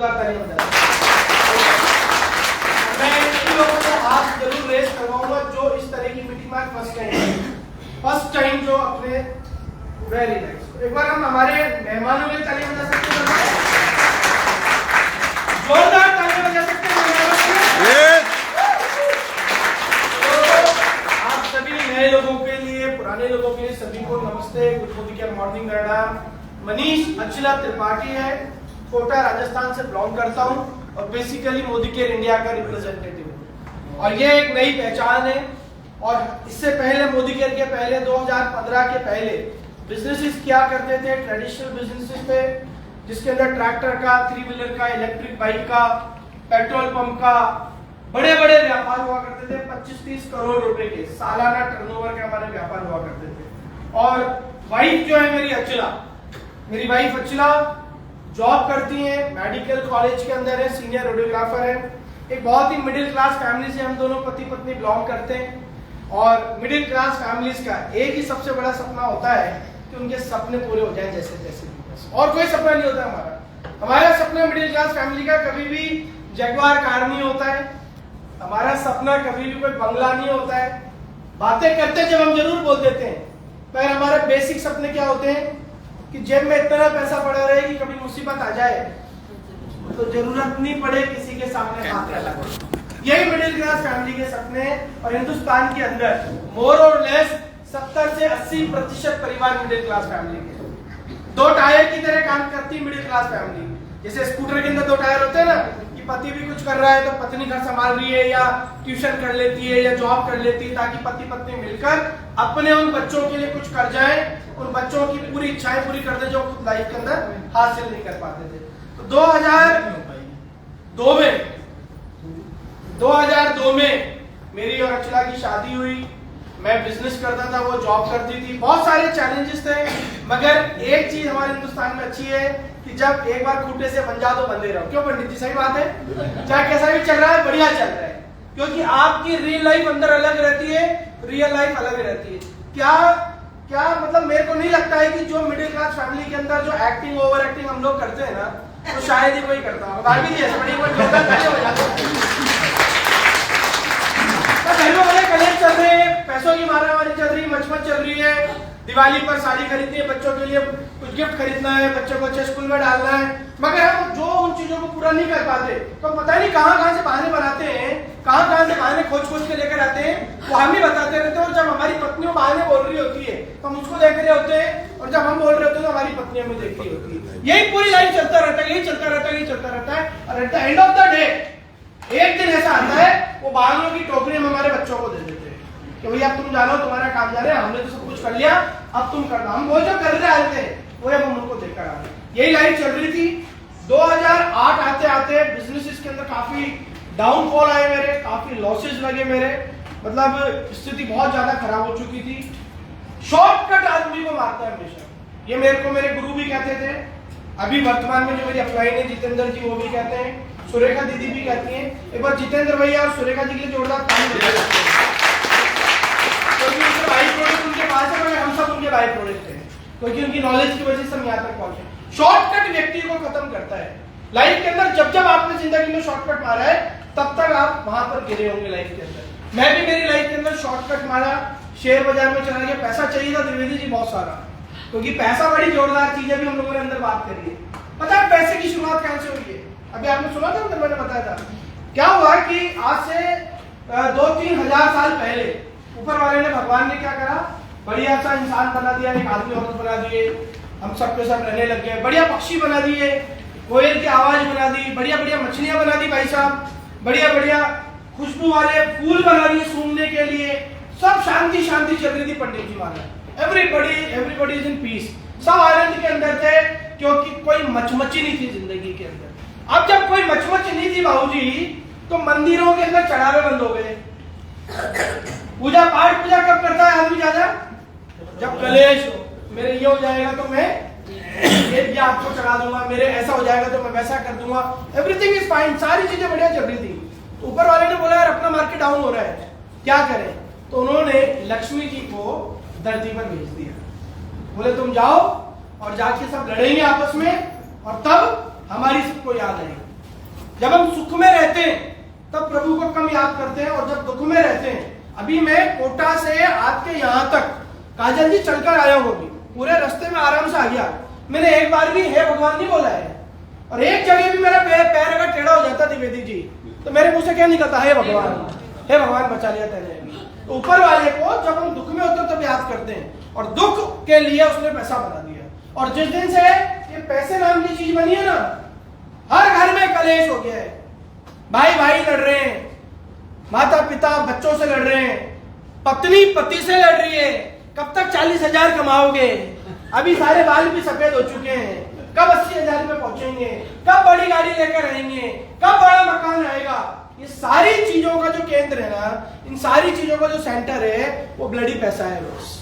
मैं इन लोगों को हाथ जरूर रेस करवाऊंगा जो इस तरह की मीटिंग में फर्स्ट टाइम जो अपने वेरी नाइस। एक बार हम हमारे मेहमानों के लिए ताली बजा सकते हैं, जोरदार ताली बजा सकते हैं। आप सभी नए लोगों के लिए, पुराने लोगों के लिए सभी को नमस्ते, गुड मॉर्निंग मैडम। मनीष अचला त्रिपाठी है, कोटा राजस्थान से बिलोंग करता हूं और बेसिकली मोदी केयर इंडिया का रिप्रेजेंटेटिव हूं। और ये एक नई पहचान है। और इससे पहले मोदी केयर के पहले 2015 के पहले बिजनेसेस क्या करते थे, ट्रेडिशनल बिजनेसेस थे जिसके अंदर ट्रैक्टर का, 3 व्हीलर का, इलेक्ट्रिक बाइक का, पेट्रोल पंप का बड़े बड़े व्यापार हुआ करते थे। 25-30 करोड़ रुपए के सालाना टर्नओवर के हमारे व्यापार हुआ करते थे। और वाइफ जो है मेरी वाइफ अचला जॉब करती हैं, मेडिकल कॉलेज के अंदर है, सीनियर रेडियोग्राफर है। एक बहुत ही मिडिल क्लास फैमिली से हम दोनों पति पत्नी बिलोंग करते हैं। और मिडिल क्लास फैमिलीज का एक ही सबसे बड़ा सपना होता है कि उनके सपने पूरे हो जाएं जैसे तैसे। और कोई सपना नहीं होता हमारा सपना मिडिल क्लास फैमिली का कभी भी जगुआर कार नहीं होता है। हमारा सपना कभी भी कोई बंगला नहीं होता है। बातें करते जब हम जरूर बोल देते हैं, पर हमारे बेसिक सपने क्या होते हैं कि जेब में इतना पैसा पड़ा रहे कि कभी मुसीबत आ जाए तो जरूरत नहीं पड़े किसी के सामने हाथ रखना। यही मिडिल क्लास फैमिली के सपने हैं। और हिंदुस्तान के अंदर मोर और लेस 70 से 80% परिवार मिडिल क्लास फैमिली के। 2 टायर की तरह काम करती है मिडिल क्लास फैमिली। जैसे स्कूटर के अंदर 2 टायर होते हैं ना, कि पति भी कुछ कर रहा है तो पत्नी घर संभाल रही है या ट्यूशन कर लेती है या जॉब कर लेती है, ताकि पति पत्नी मिलकर अपने उन बच्चों के लिए कुछ कर जाए, उन बच्चों की पूरी इच्छाएं पूरी कर दे जो खुद लाइफ के अंदर हासिल नहीं कर पाते थे। तो 2002 में मेरी और अचला की शादी हुई। मैं बिजनेस करता था, वो जॉब करती थी। बहुत सारे चैलेंजेस थे, मगर एक चीज हमारे हिंदुस्तान में अच्छी है कि जब एक बार खूंटे से बन जाओ तो बंधे रहो। क्यों पंडित जी, सही बात है? चाहे कैसा भी चल रहा है, बढ़िया चल रहा है, क्योंकि आपकी रियल लाइफ अंदर अलग रहती है, रियल लाइफ अलग रहती है। क्या मतलब मेरे को नहीं लगता है कि जो मिडिल क्लास फैमिली के अंदर जो एक्टिंग ओवर एक्टिंग हम लोग करते हैं ना, तो शायद ही कोई करता होगा। भाभी जी ऐसे बड़ी कोई जोरदार ताली हो जाती है। घर में बड़े कलेश चल रहे हैं, पैसों की मारामारी चल रही है, मचमच चल रही है। दिवाली पर साड़ी खरीदनी है, बच्चों के लिए कुछ गिफ्ट खरीदना है, बच्चों को अच्छे स्कूल में डालना है, मगर हम जो उन चीजों को पूरा नहीं कर पाते तो पता नहीं कहां से बहाने बनाते हैं, कहां से बहाने खोज के लेकर आते हैं, वो हम ही बताते रहते हैं। और जब हमारी पत्नियों बहाने बोल रही होती है तो हम उसको देख रहे होते हैं, और जब हम बोल रहे होते हैं तो हमारी पत्नी हमें देख रही होती है। यही पूरी लाइफ चलता रहता है, यही चलता रहता है। और at the end of the day एक दिन ऐसा आता है, वो बहानों की टोकरी हम हमारे बच्चों को दे देते हैं कि भैया तुम जानो, तुम्हारा काम जा रहे हैं, हमने तो सब कुछ कर लिया, अब तुम करना। हम वो जो कर रहे थे वो हम उनको देकर आ रहे। यही लाइफ चल रही थी। 2008 आते बिजनेसेस के अंदर काफी डाउनफॉल आए मेरे, काफी लॉसेस लगे मेरे, मतलब स्थिति बहुत ज्यादा खराब हो चुकी थी। शॉर्टकट आदमी को मारता है हमेशा, ये मेरे को मेरे गुरु भी कहते थे। अभी वर्तमान में जो मेरी अपलाइन है जितेंद्र जी, वो भी कहते हैं, सुरेखा दीदी भी कहती हैं। एक बार जितेंद्र भैया और सुरेखा जी के लिए जोरदार ताली बजाइए, क्योंकि उनके बाई प्रोडक्ट उनके पास है, मगर हम सब उनके बाई प्रोडक्ट हैं, क्योंकि उनकी नॉलेज की वजह से हम यहाँ तक पहुंचे। शॉर्टकट व्यक्ति को खत्म करता है लाइफ के अंदर। जब आपने जिंदगी में शॉर्टकट मारा है, तब तक आप वहां पर गिरे होंगे लाइफ के अंदर। मैं भी मेरी लाइफ के अंदर शॉर्टकट मारा, शेयर बाजार में चला गया। पैसा चाहिए था द्विवेदी जी बहुत सारा, क्योंकि पैसा बड़ी जोरदार चीज है। भी हम लोगों ने अंदर बात करी है। पता है पैसे की शुरुआत कहां से हुई है? अभी आपने सुना था, अंदर मैंने बताया था। क्या हुआ कि आज से 2-3 हजार साल पहले ऊपर वाले ने, भगवान ने क्या करा, बढ़िया सा इंसान बना दिया, एक आदमी औरत बना दिए, हम सबके सब रहने लग गए। बढ़िया पक्षी बना दिए, कोयल की आवाज बना दी, बढ़िया मछलियां बना दी भाई साहब, बढ़िया खुशबू वाले फूल बना दिए सूंघने के लिए। सब शांति चल रही थी पंडित जी महाराज। Everybody is in peace. सब आनंद के अंदर थे, क्योंकि कोई मचमची नहीं थी जिंदगी के अंदर। अब जब कोई मचमच नहीं थी बाबूजी, तो मंदिरों के अंदर चढ़ावे बंद हो गए। पूजा कब करता है आदमी ज्यादा? जब कलेश हो, मेरे ये हो जाएगा तो मैं ये भी आपको चढ़ा दूंगा, मेरे ऐसा हो जाएगा तो मैं वैसा कर दूंगा। एवरीथिंग इज फाइन, सारी चीजें बढ़िया चल रही थी। तो ऊपर वाले ने बोला यार अपना मार्केट डाउन हो रहा है, क्या करें? तो उन्होंने लक्ष्मी जी को धरती पर भेज दिया। बोले तुम जाओ और जाके सब लड़ेंगे आपस में, और तब हमारी सबको याद आएगी। जब हम सुख में रहते हैं तब प्रभु को कम याद करते हैं, और जब दुख में रहते हैं। अभी मैं कोटा से आपके यहाँ तक काजल जी चलकर आया हूँ, पूरे रास्ते में आराम से आ गया। मैंने एक बार भी हे भगवान नहीं बोला है, और एक जगह भी मेरा पैर अगर टेढ़ा हो जाता द्विवेदी जी तो मेरे मुंह से क्या निकलता, हे भगवान बचा लिया तेने। तो ऊपर वाले को जब हम दुख में होते हैं तब याद करते हैं, और दुख के लिए उसने पैसा बना दिया। और जिस दिन से ये पैसे नाम की चीज बनी है ना, हर घर में कलेश हो गया है। भाई भाई लड़ रहे हैं, माता पिता बच्चों से लड़ रहे हैं, पत्नी पति से लड़ रही है। कब तक 40,000 कमाओगे? अभी सारे बाल भी सफेद हो चुके हैं, कब 80,000 पे पहुंचेंगे? कब बड़ी गाड़ी लेकर आएंगे? कब बड़ा मकान आएगा? ये सारी चीजों का जो केंद्र है ना, इन सारी चीजों का जो सेंटर है वो ब्लडी पैसा है। बस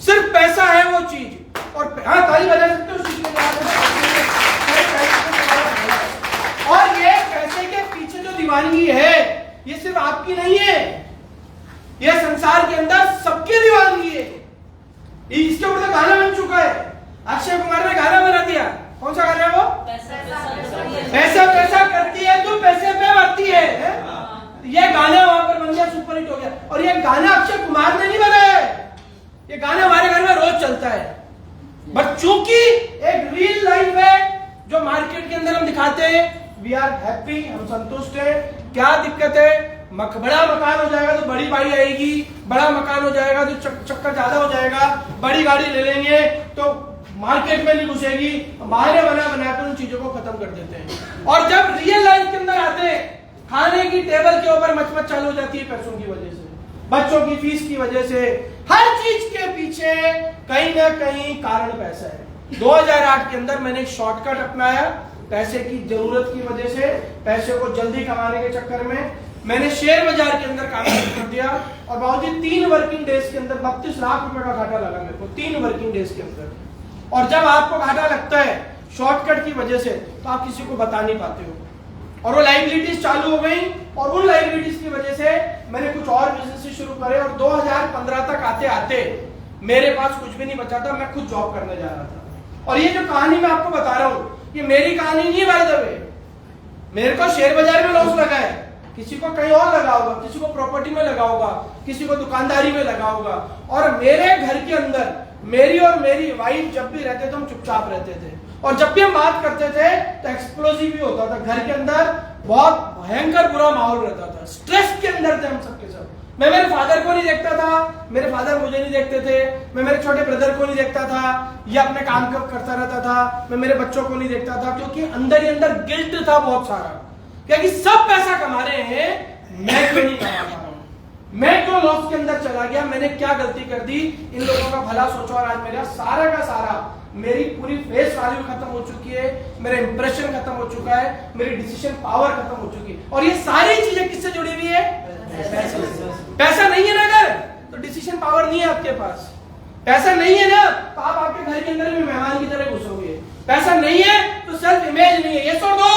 सिर्फ पैसा है वो चीज। और हाँ, ताली बजा सकते हो उस चीज के। और ये पैसे के पीछे जो दीवानगी है ये सिर्फ आपकी नहीं है, ये संसार के अंदर सबकी दीवानगी है। इसके ऊपर तो गाना बन चुका है, अक्षय कुमार ने गाना बना दिया। कौन सा गाना है वो? पैसा पैसा करती है तू, पैसे पे मरती है। ये गाना वहां पर बन गया, सुपरहिट हो गया। और ये गाना अक्षय कुमार ने नहीं बनाया है, ये गाना हमारे घर में रोज चलता है। बट चूंकि एक रियल लाइफ है जो मार्केट के अंदर हम दिखाते हैं, वी आर हैप्पी, हम संतुष्ट हैं। क्या दिक्कत है? बड़ा मकान हो जाएगा तो बड़ी बाड़ी आएगी, बड़ा मकान हो जाएगा तो चक्कर ज्यादा हो जाएगा, बड़ी गाड़ी ले लेंगे तो मार्केट में नहीं घुसेगी। बहाने बनाकर उन चीजों को खत्म कर देते हैं। और जब रियल लाइफ के अंदर आते हैं, खाने की टेबल के ऊपर मचमच चालू हो जाती है पैसों की वजह से, बच्चों की फीस की वजह से। हर चीज के पीछे कहीं ना कहीं कारण पैसा है। 2008 के अंदर मैंने एक शॉर्टकट अपनाया, पैसे की जरूरत की वजह से, पैसे को जल्दी कमाने के चक्कर में मैंने शेयर बाजार के अंदर काम शुरू कर दिया। और बाबूजी 3 वर्किंग डेज के अंदर 32 लाख रुपए का घाटा लगा मेरे को, 3 वर्किंग डेज के अंदर। और जब आपको घाटा लगता है शॉर्टकट की वजह से तो आप किसी को बता नहीं पाते हो, और वो लाइबिलिटीज चालू हो गई। और उन लाइबिलिटीज की वजह से मैंने कुछ और बिजनेस शुरू करे, और 2015 तक आते आते मेरे पास कुछ भी नहीं बचा था, मैं खुद जॉब करने जा रहा था। और ये जो कहानी मैं आपको बता रहा हूँ ये मेरी कहानी नहीं, बाय द वे। मेरे को शेयर बाजार में लॉस लगा है, किसी को कहीं और लगा होगा, किसी को प्रॉपर्टी में लगा होगा, किसी को दुकानदारी में लगा होगा। और मेरे घर के अंदर मेरी और मेरी वाइफ जब भी रहते थे हम चुपचाप रहते थे, और जब भी हम बात करते थे तो एक्सप्लोजिव भी होता था। घर के अंदर बहुत भयंकर बुरा माहौल रहता था, स्ट्रेस के अंदर थे हम सबके सब। मैं मेरे फादर को नहीं देखता था, मेरे फादर मुझे नहीं देखते थे, मैं मेरे छोटे ब्रदर को नहीं देखता था, ये अपने काम करता रहता था, मैं मेरे बच्चों को नहीं देखता था, क्योंकि अंदर ही अंदर गिल्ट था बहुत सारा, क्योंकि सब पैसा कमा रहे हैं, मैं क्यों नहीं कमा पा रहा हूं, मैं क्यों लॉस के अंदर चला गया, मैंने क्या गलती कर दी। इन लोगों का भला सोचो, और आज मेरा सारा का सारा, मेरी पूरी फेस वैल्यू खत्म हो चुकी है, मेरा इंप्रेशन खत्म हो चुका है, मेरी डिसीजन पावर खत्म हो चुकी है। और ये सारी चीजें किससे जुड़ी हुई है? पैसा नहीं है ना अगर, तो डिसीजन पावर नहीं है आपके पास। पैसा नहीं है ना तो आप आपके घर के अंदर भी मेहमान की तरह घुसोगे। पैसा नहीं है तो सेल्फ इमेज नहीं है, ये छोड़ दो,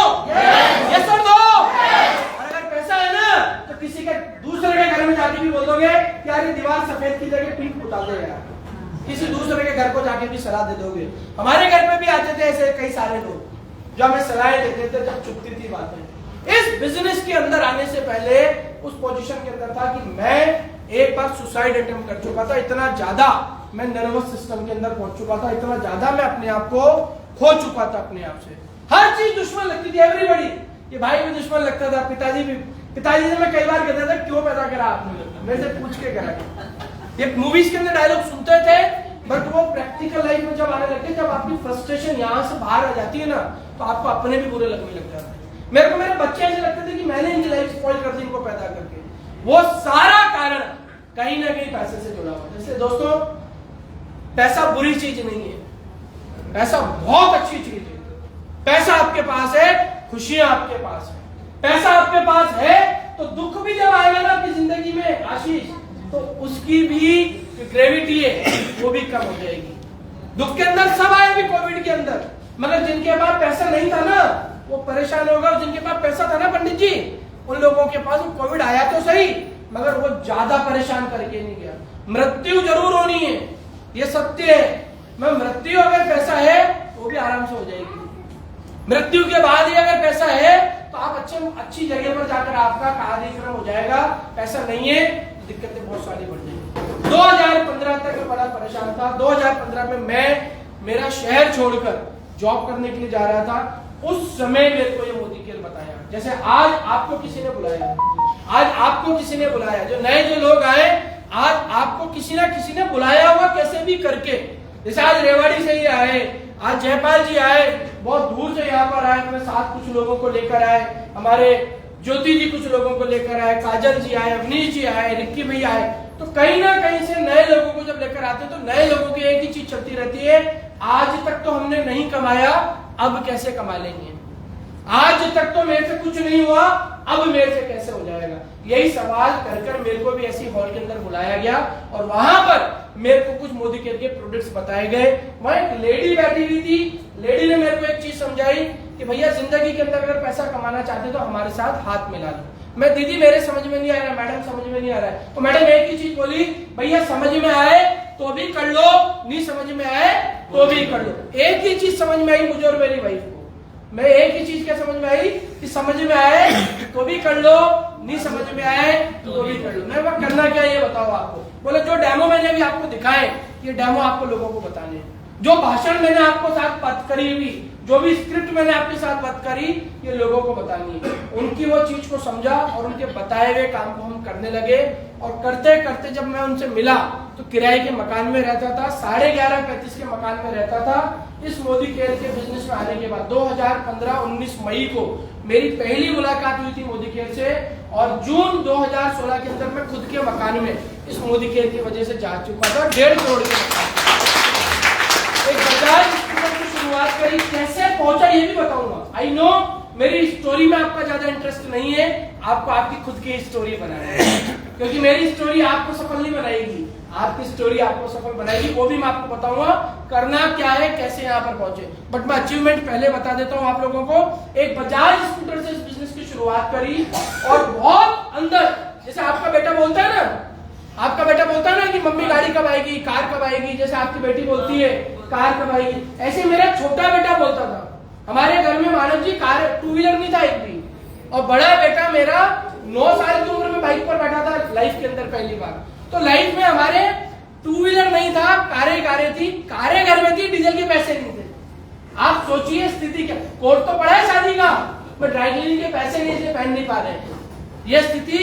ये छोड़ दो। और अगर पैसा है ना तो किसी के दूसरे के घर में जाके भी बोल दोगे यार ये दीवार सफेद की जगह पिंक पुता दो यार, किसी दूसरे के घर को जाके भी सलाह दे दोगे। हमारे घर पे भी आते थे ऐसे कई सारे लोग जो हमें सलाह देते थे जब चुपती थी बातें। इस बिजनेस के अंदर आने से पहले उस पोजीशन के अंदर था कि मैं एक बार सुसाइड अटेम्प्ट कर चुका था, इतना ज्यादा मैं नर्वस सिस्टम के अंदर पहुंच चुका था, इतना ज्यादा मैं अपने आप को खो चुका था अपने आप से। हर चीज दुश्मन लगती थी, एवरीबॉडी। ये भाई भी दुश्मन लगता था, पिताजी भी। पिताजी से मैं कई बार कहता था क्यों पैदा करा आपने, मेरे से पूछ के करा। ये मूवीज के अंदर डायलॉग सुनते थे, बट वो प्रैक्टिकल लाइफ में जब आने लगते, जब आपकी फ्रस्ट्रेशन यहाँ से बाहर आ जाती है ना तो आपको अपने भी बुरे लगने लग जाते हैं। मेरे को मेरे बच्चे ऐसे लगते थे कि मैंने इनकी लाइफ स्पॉइल कर दी इनको पैदा करके। वो सारा कारण कहीं ना कहीं पैसे से जुड़ा हुआ। जैसे दोस्तों, पैसा बुरी चीज नहीं है, पैसा बहुत अच्छी चीज है। पैसा आपके पास है, खुशियां आपके पास है। पैसा आपके पास है तो दुख भी जब आएगा ना आपकी जिंदगी में आशीष, तो उसकी भी ग्रेविटी है वो भी कम हो जाएगी। दुख के अंदर सब आए भी कोविड के अंदर, मगर जिनके पास पैसा नहीं था ना वो परेशान होगा, और जिनके पास पैसा था ना पंडित जी, उन लोगों के पास कोविड आया तो सही मगर वो ज्यादा परेशान करके नहीं गया। मृत्यु जरूर होनी है, ये सत्य है। मैं मृत्यु अगर पैसा है तो भी आराम से हो जाएगी। मृत्यु के बाद ही अगर पैसा है तो आप अच्छे अच्छे अच्छी जगह पर जाकर आपका कार्यक्रम हो जाएगा, ऐसा नहीं है, दिक्कतें बहुत सारी बढ़ जाएंगी। 2015 तक मैं बड़ा परेशान था। 2015 में मैं मेरा शहर छोड़कर जॉब करने के लिए जा रहा था। उस समय मेरे को ये मोदी केयर बताया, जैसे आज आपको किसी ने बुलाया, आज आपको किसी ने बुलाया, जो नए जो लोग आए, आज आपको किसी ना किसी ने बुलाया हुआ कैसे भी करके। जैसे आज रेवाड़ी से ही आए, आज जयपाल जी आए, बहुत दूर से यहाँ पर आए, अपने साथ कुछ लोगों को लेकर आए, हमारे ज्योति जी कुछ लोगों को लेकर आए, काजल जी आए, अवनीश जी आए, रिक्की भैया आए। तो कहीं ना कहीं से नए लोगों को जब लेकर आते हैं तो नए लोगों की एक ही चीज चलती रहती है, आज तक तो हमने नहीं कमाया, अब कैसे कमा लेंगे, आज तक तो मेरे से कुछ नहीं हुआ, अब मेरे से कैसे हो जाएगा। यही सवाल कर मेरे को भी ऐसी हॉल के अंदर बुलाया गया और वहां पर मेरे को कुछ मोदी केयर के प्रोडक्ट्स बताए गए। वहां एक लेडी बैठी हुई थी, लेडी ने मेरे को एक चीज समझाई कि भैया जिंदगी के अंदर अगर पैसा कमाना चाहते तो हमारे साथ हाथ मिला लो। मैं दीदी मेरे समझ में नहीं आ रहा, मैडम समझ में नहीं आ रहा है, तो मैडम एक ही चीज बोली, भैया समझ में आए तो भी कर लो, नहीं समझ में आए तो भी कर लो। एक ही चीज समझ में आई मुझे और मेरी वाइफ को, मैं एक ही चीज क्या समझ में आई कि समझ में आए तो भी कर लो, नहीं समझ में आए तो भी कर लो। मैं वह करना क्या ये बताओ आपको। बोले जो डेमो मैंने अभी आपको दिखाए, ये डेमो आपको लोगों को बताने हैं। जो भाषण मैंने आपको साथ बात करी हुई, जो भी स्क्रिप्ट मैंने आपके साथ बात करी, ये लोगों को बतानी है। उनकी वो चीज को समझा और उनके बताए हुए काम को हम करने लगे। और करते करते जब मैं उनसे मिला तो किराए के मकान में रहता था, 11:30 के मकान में रहता था। इस मोदी केयर के बिजनेस में आने के बाद 2015-19 मई को मेरी पहली मुलाकात हुई थी मोदी केयर से, और जून 2016 के अंदर मैं खुद के मकान में इस मोदी केयर की वजह से जा चुका था। 1.5 करोड़ के मकान, एक बजाज स्कूटर की शुरुआत करी, कैसे पहुंचा ये भी बताऊंगा। आई नो मेरी स्टोरी में आपका ज्यादा इंटरेस्ट नहीं है, आपको आपकी खुद की स्टोरी बनाना है, क्योंकि मेरी स्टोरी आपको सफल नहीं बनाएगी, आपकी स्टोरी आपको सफल बनाएगी। वो भी मैं आपको बताऊंगा करना क्या है, कैसे यहाँ पर पहुंचे। बट मैं अचीवमेंट पहले बता देता हूँ आप लोगों को। एक बजाज स्कूटर से इस बिजनेस की शुरुआत करी और बहुत अंदर, जैसे आपका बेटा बोलता है ना, आपका बेटा बोलता है ना कि मम्मी गाड़ी कब आएगी, कार कब आएगी, जैसे आपकी बेटी बोलती है कार कब आएगी, ऐसे मेरा छोटा बेटा बोलता था। हमारे घर में मानव जी कार 2 व्हीलर नहीं था एक भी, और बड़ा बेटा मेरा 9 साल की उम्र में बाइक पर बैठा था लाइफ के अंदर पहली बार। तो लाइफ में हमारे 2 व्हीलर नहीं था, कारें थी, कारें घर में थी, डीजल के पैसे नहीं थे। आप सोचिए स्थिति क्या। कोर्ट तो पड़ा है शादी का, बट ड्राई क्लीनिंग के पैसे नहीं थे, पहन नहीं पा रहे। यह स्थिति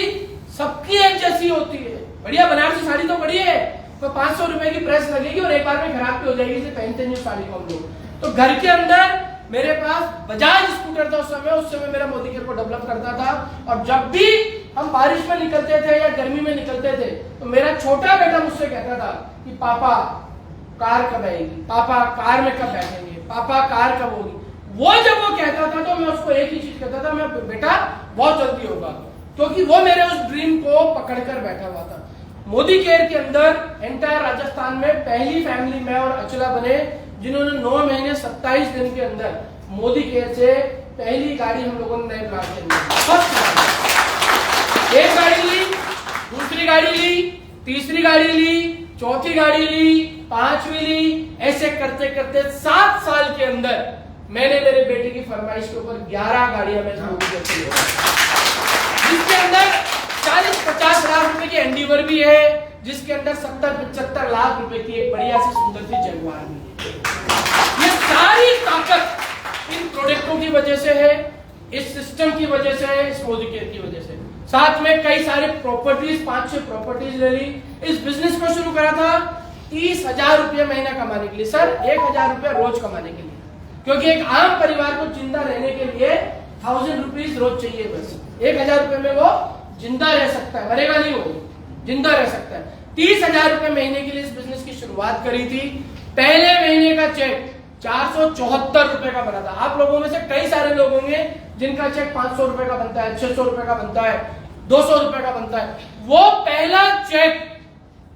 सबकी एक जैसी होती है। बढ़िया बनारसी साड़ी तो बढ़िया है, तो 500 रुपए की प्रेस लगेगी और एक बार में खराब भी हो जाएगी, इसे पहनते नहीं साड़ी को हम लोग। तो घर के अंदर मेरे पास बजाज स्कूटर था उस समय मेरा मोदी केयर को डेवलप करता था। और जब भी हम बारिश में निकलते थे या गर्मी में निकलते थे तो मेरा छोटा बेटा मुझसे कहता था कि पापा कार कब आएगी, पापा कार में कब बैठेंगे, पापा कार कब होगी। वो जब वो कहता था तो मैं उसको एक ही चीज कहता था, मैं बेटा बहुत जल्दी होगा, क्योंकि वो मेरे उस ड्रीम को पकड़कर बैठा हुआ था। मोदी केयर के अंदर एंटायर राजस्थान में पहली फैमिली मैं और अचला बने जिन्होंने 9 महीने 27 दिन के अंदर मोदी केयर से पहली गाड़ी हम लोगों ने नए प्लांट के अंदर एक गाड़ी ली, दूसरी गाड़ी ली, तीसरी गाड़ी ली, चौथी गाड़ी ली, 5वीं ली। ऐसे करते करते 7 साल के अंदर मैंने मेरे बेटे की फरमाइश के ऊपर 11 गाड़ियां मैं जिसके अंदर 40-50 लाख रुपए की एंडीवर भी है, जिसके अंदर 70-75 लाख रुपए की एक बढ़िया सी सुंदर सी जगुआर भी है। ये सारी ताकत इन प्रोडक्टों की वजह से है, इस सिस्टम की वजह से है, इस मोदी केयर की वजह से। साथ में कई सारे प्रॉपर्टीज, 5-6 प्रॉपर्टीज ले ली। इस बिजनेस को शुरू करा था 30,000 रुपया महीना कमाने के लिए, सर 1,000 रुपया रोज कमाने के लिए, क्योंकि एक आम परिवार को जिंदा रहने के लिए 1000 रुपीज रोज चाहिए बस। 1,000 रुपए में वो जिंदा रह सकता है, मरेगा नहीं, वो जिंदा रह सकता है। 30,000 रुपए महीने के लिए इस बिजनेस की शुरुआत करी थी। पहले महीने का चेक 474 रुपए का बना था। आप लोगों में से कई सारे लोग होंगे जिनका चेक 500 रुपए का बनता है, 600 रुपए का बनता है, 200 रुपए का बनता है। वो पहला चेक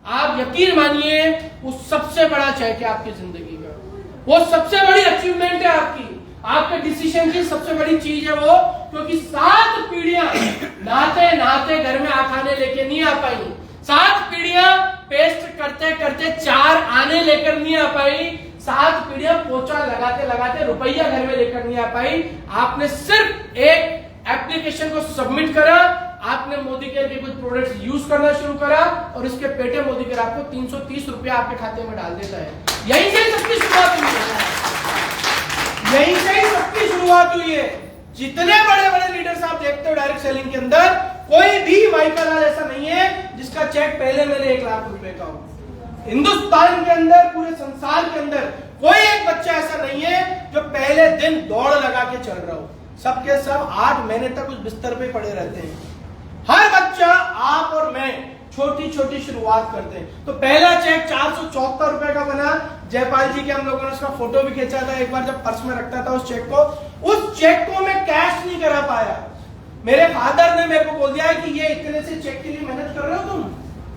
आप यकीन मानिए वो सबसे बड़ा चेक है आपकी जिंदगी का, वो सबसे बड़ी अचीवमेंट है आपकी, आपके डिसीजन की सबसे बड़ी चीज है वो। क्योंकि 7 पीढ़ियां नहाते नहाते घर में खाने लेके नहीं आ पाई, 7 पीढ़ियां पेस्ट करते करते 4 आने लेकर नहीं आ पाई, 7 पीढ़ियां पोछा लगाते लगाते रुपया घर में लेकर नहीं आ पाई। आपने सिर्फ एक एप्लीकेशन को सबमिट करा, आपने मोदी केयर के कुछ प्रोडक्ट्स यूज करना शुरू करा और इसके पेटे मोदी केयर आपको 330 रुपया आपके खाते में डाल देता है। यहीं से सबकी शुरुआत हुई है, यहीं से ही सबकी शुरुआत हुई है। जितने बड़े बड़े लीडर्स आप देखते हो डायरेक्ट सेलिंग के अंदर, कोई भी माइकल ऐसा नहीं है जिसका चेक पहले मेरे 1 लाख रुपए का हो। हिंदुस्तान के अंदर, पूरे संसार के अंदर कोई एक बच्चा ऐसा नहीं है जो पहले दिन दौड़ लगा के चल रहा हो। सबके सब 8 महीने तक उस बिस्तर पे पड़े रहते हैं। हर बच्चा, आप और मैं छोटी छोटी शुरुआत करते हैं। तो पहला चेक 474 रुपए का बना। जयपाल जी के हम लोगों ने उसका फोटो भी खींचा था एक बार, जब पर्स में रखता था उस चेक को। उस चेक को मैं कैश नहीं करा पाया। मेरे फादर ने मेरे को बोल दिया कि ये इतने से चेक के लिए मेहनत कर रहे हो तुम,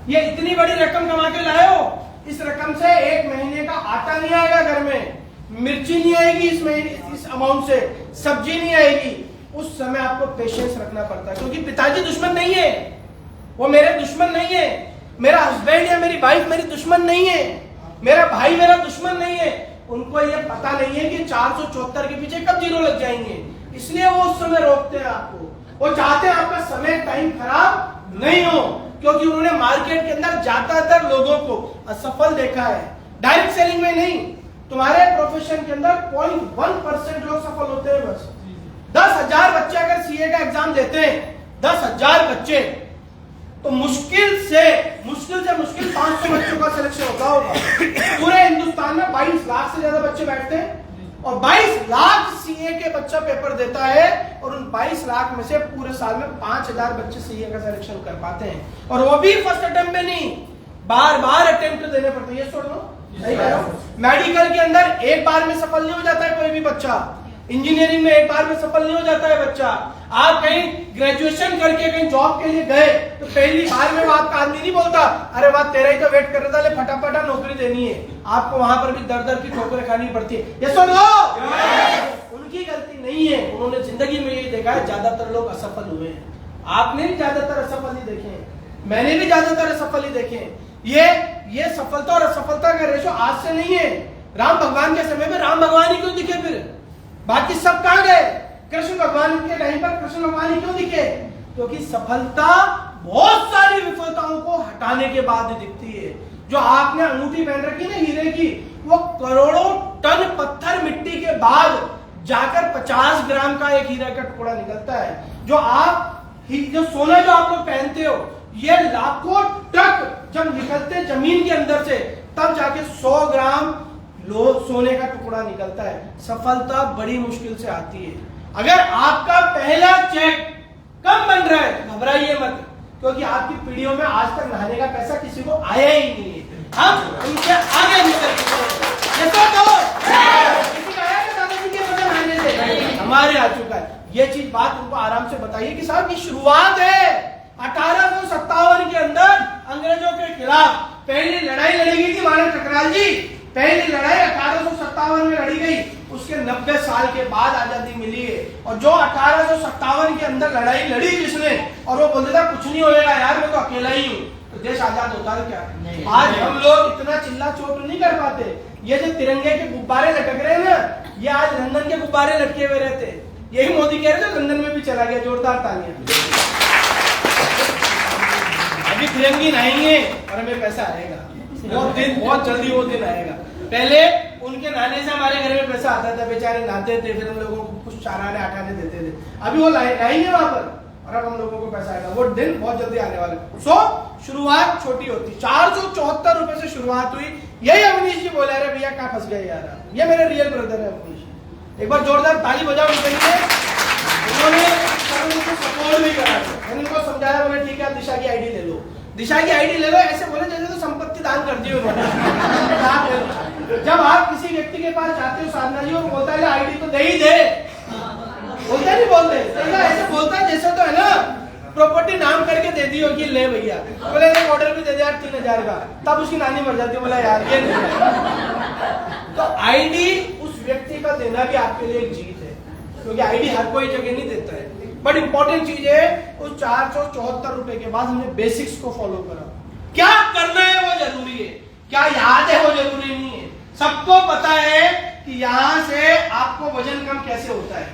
ये इतनी बड़ी रकम कमा के लाए हो, इस रकम से 1 महीने का आटा नहीं आएगा घर में, मिर्ची नहीं आएगी इस महीने, इस अमाउंट से सब्जी नहीं आएगी। उस समय आपको पेशेंस रखना पड़ता है, क्योंकि पिताजी दुश्मन नहीं है, वो मेरे दुश्मन नहीं है। मेरा हस्बैंड या मेरी वाइफ मेरी दुश्मन नहीं है, मेरा भाई मेरा दुश्मन नहीं है। उनको ये पता नहीं है कि 474 के पीछे कब 0 लग जाएंगे, इसलिए वो उस समय रोकते हैं आपको। वो चाहते हैं आपका समय टाइम खराब नहीं हो, क्योंकि उन्होंने मार्केट के अंदर ज्यादातर लोगों को असफल देखा है। डायरेक्ट सेलिंग में नहीं, तुम्हारे प्रोफेशन के अंदर 0.1% लोग सफल होते हैं बस। 10,000 बच्चे अगर सीए का एग्जाम देते हैं, 10,000 बच्चे, तो मुश्किल से मुश्किल 500 बच्चों का सिलेक्शन होता होगा। पूरे हिंदुस्तान में 22 लाख से ज्यादा बच्चे बैठते हैं और 22 लाख सीए के बच्चा पेपर देता है, और उन 22 लाख में से पूरे साल में 5,000 बच्चे सीए का सिलेक्शन कर पाते हैं, और वो भी फर्स्ट अटेम्प्ट में नहीं, बार बार अटेम्प्ट देने पड़ते हैं। ये सुन लो, सही कह रहा हूं। मेडिकल के अंदर एक बार में सफल नहीं हो जाता है कोई भी बच्चा, इंजीनियरिंग में एक बार में सफल नहीं हो जाता है बच्चा। आप कहीं ग्रेजुएशन करके कहीं जॉब के लिए गए तो पहली बार में वो आपका आदमी नहीं बोलता अरे वाह तेरा ही तो वेट कर रहा था, ले फटाफट नौकरी देनी है। आपको वहां पर भी दर दर की ठोकरें खानी पड़ती है। ये सुन लो, उनकी गलती नहीं है, उन्होंने जिंदगी में ये देखा है ज्यादातर लोग असफल हुए हैं। आपने भी ज्यादातर असफल ही देखे हैं, मैंने भी ज्यादातर असफल ही देखे हैं। ये सफलता और असफलता का रेशो आज से नहीं है। राम भगवान के समय में राम भगवान ही क्यों दिखे, फिर बाकी सब कहां गए? कृष्ण भगवान के टाइम पर कृष्ण भगवान ही क्यों दिखे? क्योंकि सफलता बहुत सारी विफलताओं को हटाने के बाद दिखती है। जो आपने अंगूठी पहन रखी ना हीरे की, वो करोड़ों टन पत्थर मिट्टी के बाद जाकर 50 ग्राम का एक हीरा का टुकड़ा निकलता है। जो सोना जो आप लोग पहनते हो, ये लाखों ट्रक जब निकलते जमीन के अंदर से, तब जाके 100 ग्राम सोने का टुकड़ा निकलता है। सफलता बड़ी मुश्किल से आती है। अगर आपका पहला चेक कम बन रहा है तो घबराइए मत, क्योंकि आपकी पीढ़ियों में आज तक नहाने का पैसा किसी को आया ही नहीं है। हम उनसे आगे निकल हमारे आ चुका है। ये चीज बात उनको आराम से बताइए कि साहब ये शुरुआत है। 1857 के अंदर अंग्रेजों के खिलाफ पहली लड़ाई लड़ी गई थी महाराज टकराल जी। पहली लड़ाई 1857 में लड़ी गई, उसके 90 साल के बाद आजादी मिली है। और जो 1857 के अंदर लड़ाई लड़ी जिसने, और वो बोलते था कुछ नहीं होएगा यार, मैं तो अकेला ही हूँ, तो देश आजाद होता है क्या? आज हम लोग इतना चिल्ला चोट नहीं कर पाते। ये जो तिरंगे के गुब्बारे लटक रहे हैं ना, ये आज लंदन के गुब्बारे लटके हुए रहते। यही मोदी कह रहे थे लंदन में भी चला गया, जोरदार तालियां। अभी तिरंगी नहीं है और हमें पैसा आएगा, वो दिन बहुत जल्दी वो दिन आएगा। पहले उनके नहाने से हमारे घर में पैसा आता था, बेचारे नहाते थे, फिर हम लोगों को कुछ चराने हटाने देते थे। अभी वो लाएंगे वहां पर और अब हम लोगों को पैसा आएगा। वो दिन बहुत जल्दी आने वाला है। सो शुरुआत छोटी होती। 474 रुपए से शुरुआत हुई। यही अवनीश जी बोला, अरे भैया कहाँ फंस गए यार, ये मेरे रियल ब्रदर है अवनीश। एक बार जोरदार ताली बजाओ उनके लिए। उन्होंने सपोर्ट भी करा, मैंने उनको समझाया, बोले ठीक है दिशा की आईडी ले लो, दिशा की आईडी ले लो। ऐसे बोले जैसे तो संपत्ति दान कर दी उन्होंने। जब आप किसी व्यक्ति के पास जाते हो साधना जी, और बोलता है आईडी तो दे ही दे, बोलता नहीं बोलते, ऐसे बोलता है जैसे तो है ना प्रॉपर्टी नाम करके दे दी होगी, ले भैया, बोले एक ऑर्डर भी दे दे यार 3,000 का, तब उसकी नानी मर जाती है, बोला यार ये नहीं। तो आईडी उस व्यक्ति का देना भी आपके लिए एक जीत है, क्योंकि आईडी हर कोई जगह नहीं देता है। बट इंपॉर्टेंट चीज है, उस 474 रुपए के बाद हमने बेसिक्स को फॉलो करा। क्या करना है वो जरूरी है, क्या याद है वो जरूरी नहीं है। सबको पता है कि यहां से आपको वजन कम कैसे होता है,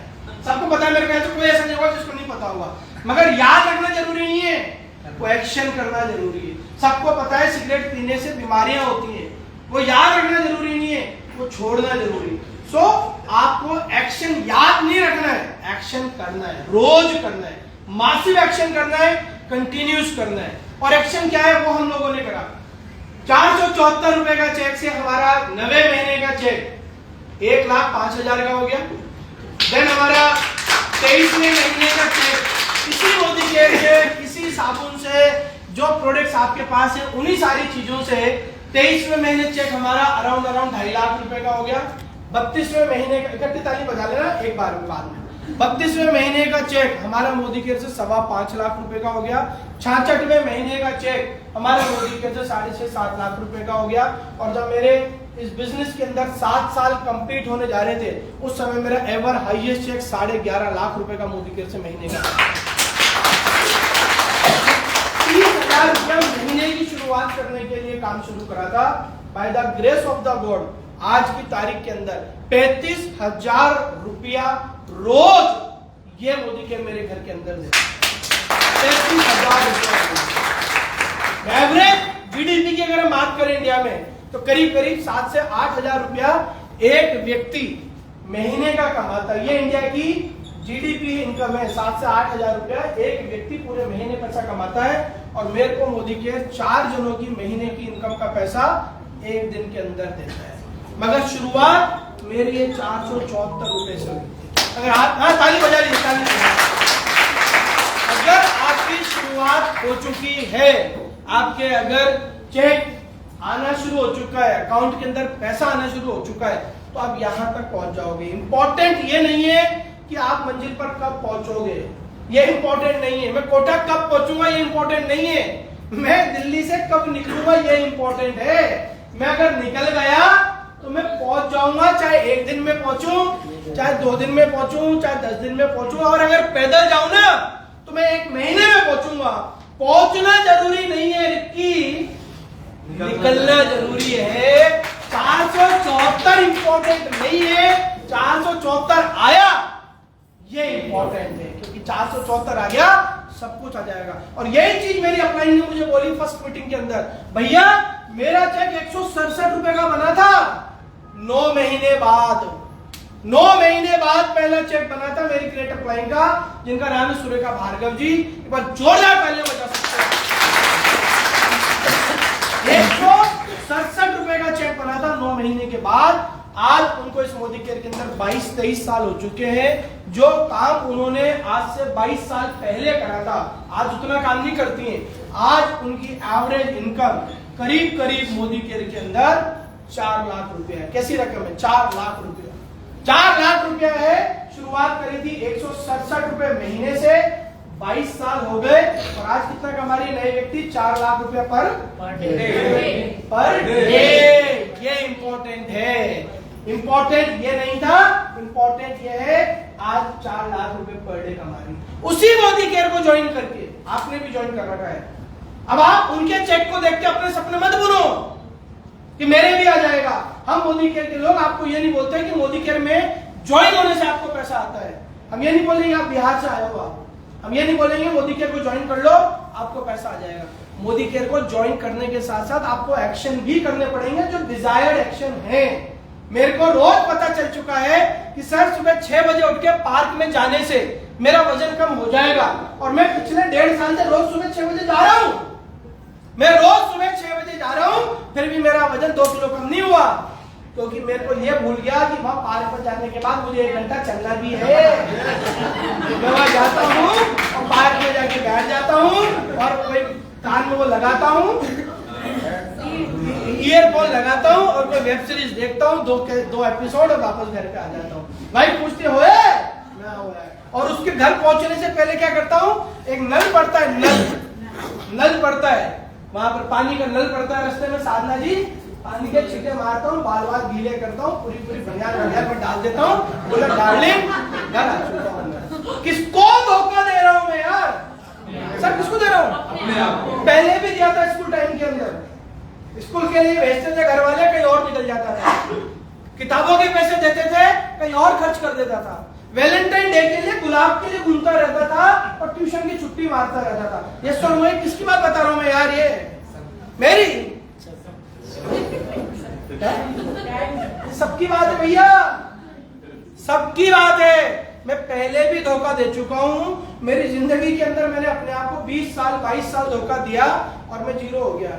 सबको पता है। मेरे ख्याल से कोई ऐसा नहीं होगा जिसको नहीं पता बताऊंगा, मगर याद रखना जरूरी नहीं है, वो एक्शन करना जरूरी है। सबको पता है सिगरेट पीने से बीमारियां होती हैं, वो याद रखना जरूरी नहीं है, वो छोड़ना जरूरी है। सो आपको एक्शन याद नहीं रखना है, एक्शन करना है, रोज करना है, मासिव एक्शन करना है, कंटिन्यूस करना है। और एक्शन क्या है वो हम लोगों ने करा। 474 रुपए का चेक से हमारा 90 महीने का चेक 1,05,000 का हो गया। देन हमारा 23वें महीने का चेक इसी मोदी केयर से, इसी साबुन से, जो प्रोडक्ट्स आपके पास है उन्हीं सारी चीजों से 23वें महीने चेक हमारा अराउंड 2.5 लाख रुपए का हो गया। 32वें महीने का, इकट्ठी ताली बजा लेना एक बार में बाद में। 32वें महीने का चेक हमारा मोदी केयर से 5.25 लाख रुपए का हो गया। 66वें महीने का चेक हमारा मोदी केयर से 6.5-7 लाख रुपए का हो गया। और जब मेरे इस बिजनेस के अंदर 7 साल कंप्लीट होने जा रहे थे, उस समय मेरा एवर हाईएस्ट चेक 11.5 लाख रुपए का मोदी केयर से महीने का। 30,000 रुपया महीने की शुरुआत करने के लिए काम शुरू करा था। By the grace of the God आज की तारीख के अंदर 35,000 रुपया रोज ये मोदी के मेरे घर के अंदर दे। 35,000 रुपया एवरेज जीडीपी की अगर हम बात करें इंडिया में, तो करीब करीब 7 से 8,000 रुपया एक व्यक्ति महीने का कमाता है। ये इंडिया की जीडीपी इनकम है। 7 से 8,000 रुपया एक व्यक्ति पूरे महीने पैसा कमाता है। और मेरे को मोदी के 4 जनों की महीने की इनकम का पैसा एक दिन के अंदर देता है। मगर शुरुआत मेरी ये 474 रुपए से हुई। अगर आप ताली बजा लीजिए, ताली बजा। अगर आपकी शुरुआत हो चुकी है, आपके अगर चेक आना शुरू हो चुका है, अकाउंट के अंदर पैसा आना शुरू हो चुका है, तो आप यहां तक पहुंच जाओगे। इंपॉर्टेंट ये नहीं है कि आप मंजिल पर कब पहुंचोगे, ये इंपॉर्टेंट नहीं है। मैं कोटा कब पहुंचूंगा ये इंपॉर्टेंट नहीं है। मैं दिल्ली से कब निकलूंगा ये इंपॉर्टेंट है। मैं अगर निकल गया तो मैं पहुंच जाऊंगा, चाहे 1 दिन में पहुंचूं, चाहे 2 दिन में पहुंचूं, चाहे 10 दिन में पहुंचूं। और अगर पैदल जाऊं ना तो मैं 1 महीने में पहुंचूंगा। पहुंचना जरूरी नहीं है रिक्की, निकलना जरूरी है। 474 इंपॉर्टेंट नहीं है, 474 आया ये इंपॉर्टेंट है। क्योंकि 474 आ गया सब कुछ आ जाएगा। और यही चीज मेरी अपलाइन ने मुझे बोली फर्स्ट मीटिंग के अंदर, भैया मेरा चेक 167 रुपए का बना था। 9 महीने बाद पहला चेक बना था मेरी क्रिएट अपलाइन का, जिनका नाम है सुरेखा भार्गव जी। एक बार जोरदार तालियां बजा सकते हैं। 167 रुपए का चेक बना था 9 महीने के बाद। आज उनको इस मोदी केयर के अंदर 22-23 साल हो चुके हैं। जो काम उन्होंने आज से 22 साल पहले करा था, आज उतना काम नहीं करती हैं। आज उनकी एवरेज इनकम करीब करीब मोदी केयर के अंदर 4 लाख रुपया है। कैसी रकम है? 4 लाख रुपया। 4 लाख रुपया है। शुरुआत करी थी 167 रुपए महीने से, 22 साल हो गए। और आज कितना कमा रही नए व्यक्ति? 4 लाख रुपया पर डे। ये इंपॉर्टेंट है। इंपॉर्टेंट ये नहीं था, इंपॉर्टेंट ये है आज 4 लाख रुपए पर डे कमा रही। उसी मोदी केयर को ज्वाइन करके आपने भी ज्वाइन कर रखा है। अब आप उनके चेक को देख के अपने सपने मत बुनो कि मेरे भी आ जाएगा। हम मोदी केयर के लोग आपको ये नहीं बोलते कि मोदी केयर में ज्वाइन होने से आपको पैसा आता है। हम ये नहीं बोलेंगे आप बिहार से आए हो, हम ये नहीं बोलेंगे मोदी केयर को ज्वाइन कर लो आपको पैसा आ जाएगा। मोदी केयर को ज्वाइन करने के साथ साथ आपको एक्शन भी करने पड़ेंगे, जो डिजायर्ड एक्शन है। मेरे को रोज पता चल चुका है कि सर सुबह 6 बजे उठ के पार्क में जाने से मेरा वजन कम हो जाएगा। और मैं पिछले 1.5 साल से रोज सुबह 6 बजे जा रहा हूं। मैं रोज सुबह 6 बजे जा रहा हूं, फिर भी मेरा वजन 2 किलो कम नहीं हुआ। क्योंकि मेरे को ये भूल गया कि वहां पार्क पर जाने के बाद मुझे 1 घंटा चलना भी है। मैं वहां जाता हूँ और पार्क में जाके बैठ जाता हूँ और कोई कान में वो लगाता हूँ, ईयरफोन लगाता हूँ और कोई वेब सीरीज देखता हूँ, 2 एपिसोड और वापस घर पे आ जाता हूँ। भाई पूछते हुए ना हो रहा है। और उसके घर पहुंचने से पहले क्या करता हूँ, एक नल पड़ता है, नल पड़ता है, वहां पर पानी का नल पड़ता है रास्ते में। साधना जी पानी के छींटे मारता हूँ, बाल बाल गीले करता हूँ, पूरी बनियान पर डाल देता हूँ, बोला डार्लिंग घर आ चुका हूँ। किसको धोखा दे रहा हूँ मैं यार? सर किसको दे रहा हूँ? पहले भी दिया था स्कूल टाइम के अंदर। स्कूल के लिए भेजते थे घर वाले, कहीं और निकल जाता था। किताबों के पैसे देते थे, कहीं और खर्च कर देता था। वैलेंटाइन डे के लिए गुलाब के लिए घूमता रहता था और मारता रहता था। ये सो मैं किसकी बात बता रहा हूं मैं यार, ये मेरी सबकी बात है भैया, सबकी बात है। मैं पहले भी धोखा दे चुका हूं मेरी जिंदगी के अंदर। मैंने अपने आप को 20 साल 22 साल धोखा दिया और मैं जीरो हो गया।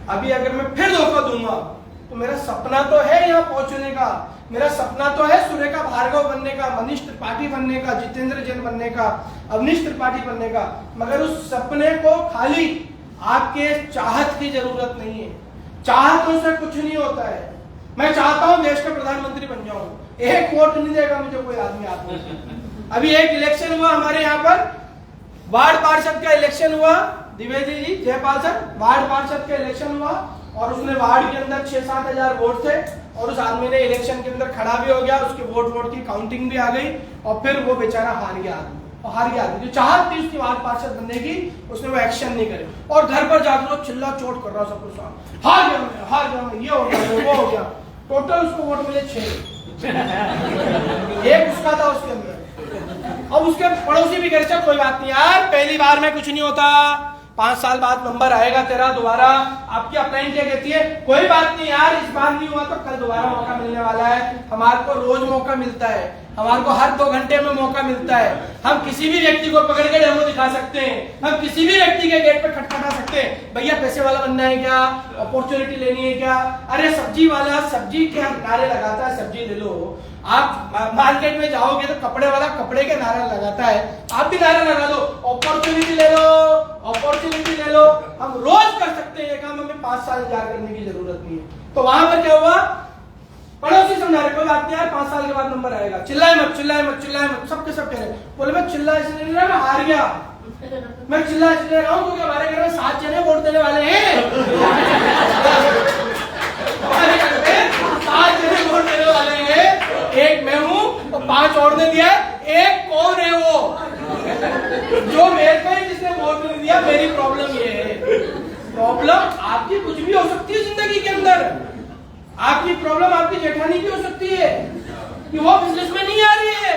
अभी अगर मैं फिर धोखा दूंगा तो मेरा सपना तो है यहाँ पहुंचने का, मेरा सपना तो है सुरेखा भार्गव बनने का, मनीष त्रिपाठी बनने का, जितेंद्र जैन बनने का, अवनीश त्रिपाठी बनने का, मगर उस सपने को खाली आपके चाहत की जरूरत नहीं है। चाहतों से कुछ नहीं होता है। मैं चाहता हूं देश का प्रधानमंत्री बन जाऊं, एक वोट नहीं देगा मुझे कोई आदमी आपको। अभी एक इलेक्शन हुआ हमारे यहाँ पर, वार्ड पार्षद का इलेक्शन हुआ, द्विवेदी जी जयपाल सर, वार्ड पार्षद का इलेक्शन हुआ और उसने वार्ड के अंदर 6-7 हजार वोट थे और उस आदमी ने इलेक्शन के अंदर खड़ा भी हो गया, उसके वोट की काउंटिंग भी आ गई और फिर वो बेचारा हार गया आदमी। और हार गया आदमी, जो चाहत थी उसकी वार्ड पार्षद बनने की, उसने वो एक्शन नहीं करे और घर पर जाकर वो चिल्ला चोट कर रहा सब कुछ, हार गया मैं, ये हो गया वो हो गया। टोटल उसको वोट मिले 6, एक उसका था उसके अंदर। अब उसके पड़ोसी भी कह रहे कोई बात नहीं यार, पहली बार में कुछ नहीं होता, 5 साल बाद नंबर आएगा तेरा दोबारा। आपकी अपलाइन क्या कहती है, कोई बात नहीं यार, इस बार नहीं हुआ तो कल दोबारा मौका मिलने वाला है। हमारे को रोज मौका मिलता है, हमारे को हर 2 घंटे में मौका मिलता है। हम किसी भी व्यक्ति को पकड़ के डेमो दिखा सकते हैं, हम किसी भी व्यक्ति के गेट पे खटखटा सकते हैं, भैया पैसे वाला बनना है क्या, अपॉर्चुनिटी लेनी है क्या। अरे सब्जी वाला सब्जी के नारे लगाता है, सब्जी ले लो। आप मार्केट में जाओगे तो कपड़े वाला कपड़े के नारा लगाता है, आप भी नारा लगा दो, अपॉर्चुनिटी ले लो, अपॉर्चुनिटी ले लो। हम रोज कर सकते हैं ये काम, हमें 5 साल इंतजार करने की जरूरत नहीं है। तो वहां पर क्या हुआ, पड़ोसी समझा रहे कोई बात नहीं यार, 5 साल के बाद नंबर आएगा, चिल्लाए मत चिल्लाए मत चिल्लाए मत, सबके सब कह रहे। बोले मैं चिल्ला इसलिए नहीं रहा, मैं हार गया, मैं चिल्ला इसलिए रहा हूं क्योंकि हमारे घर में 7 जने वोट देने वाले हैं। हमारे घर में 7 जने वोट देने वाले हैं, एक मैं हूं और 5 और ने दिया। एक कौन है वो जो मेरे को ही जिसने वोट नहीं दिया। मेरी प्रॉब्लम ये है, प्रॉब्लम आपकी कुछ भी हो सकती है जिंदगी के अंदर। आपकी प्रॉब्लम आपकी जेठानी की हो सकती है कि वो बिजनेस में नहीं आ रही है,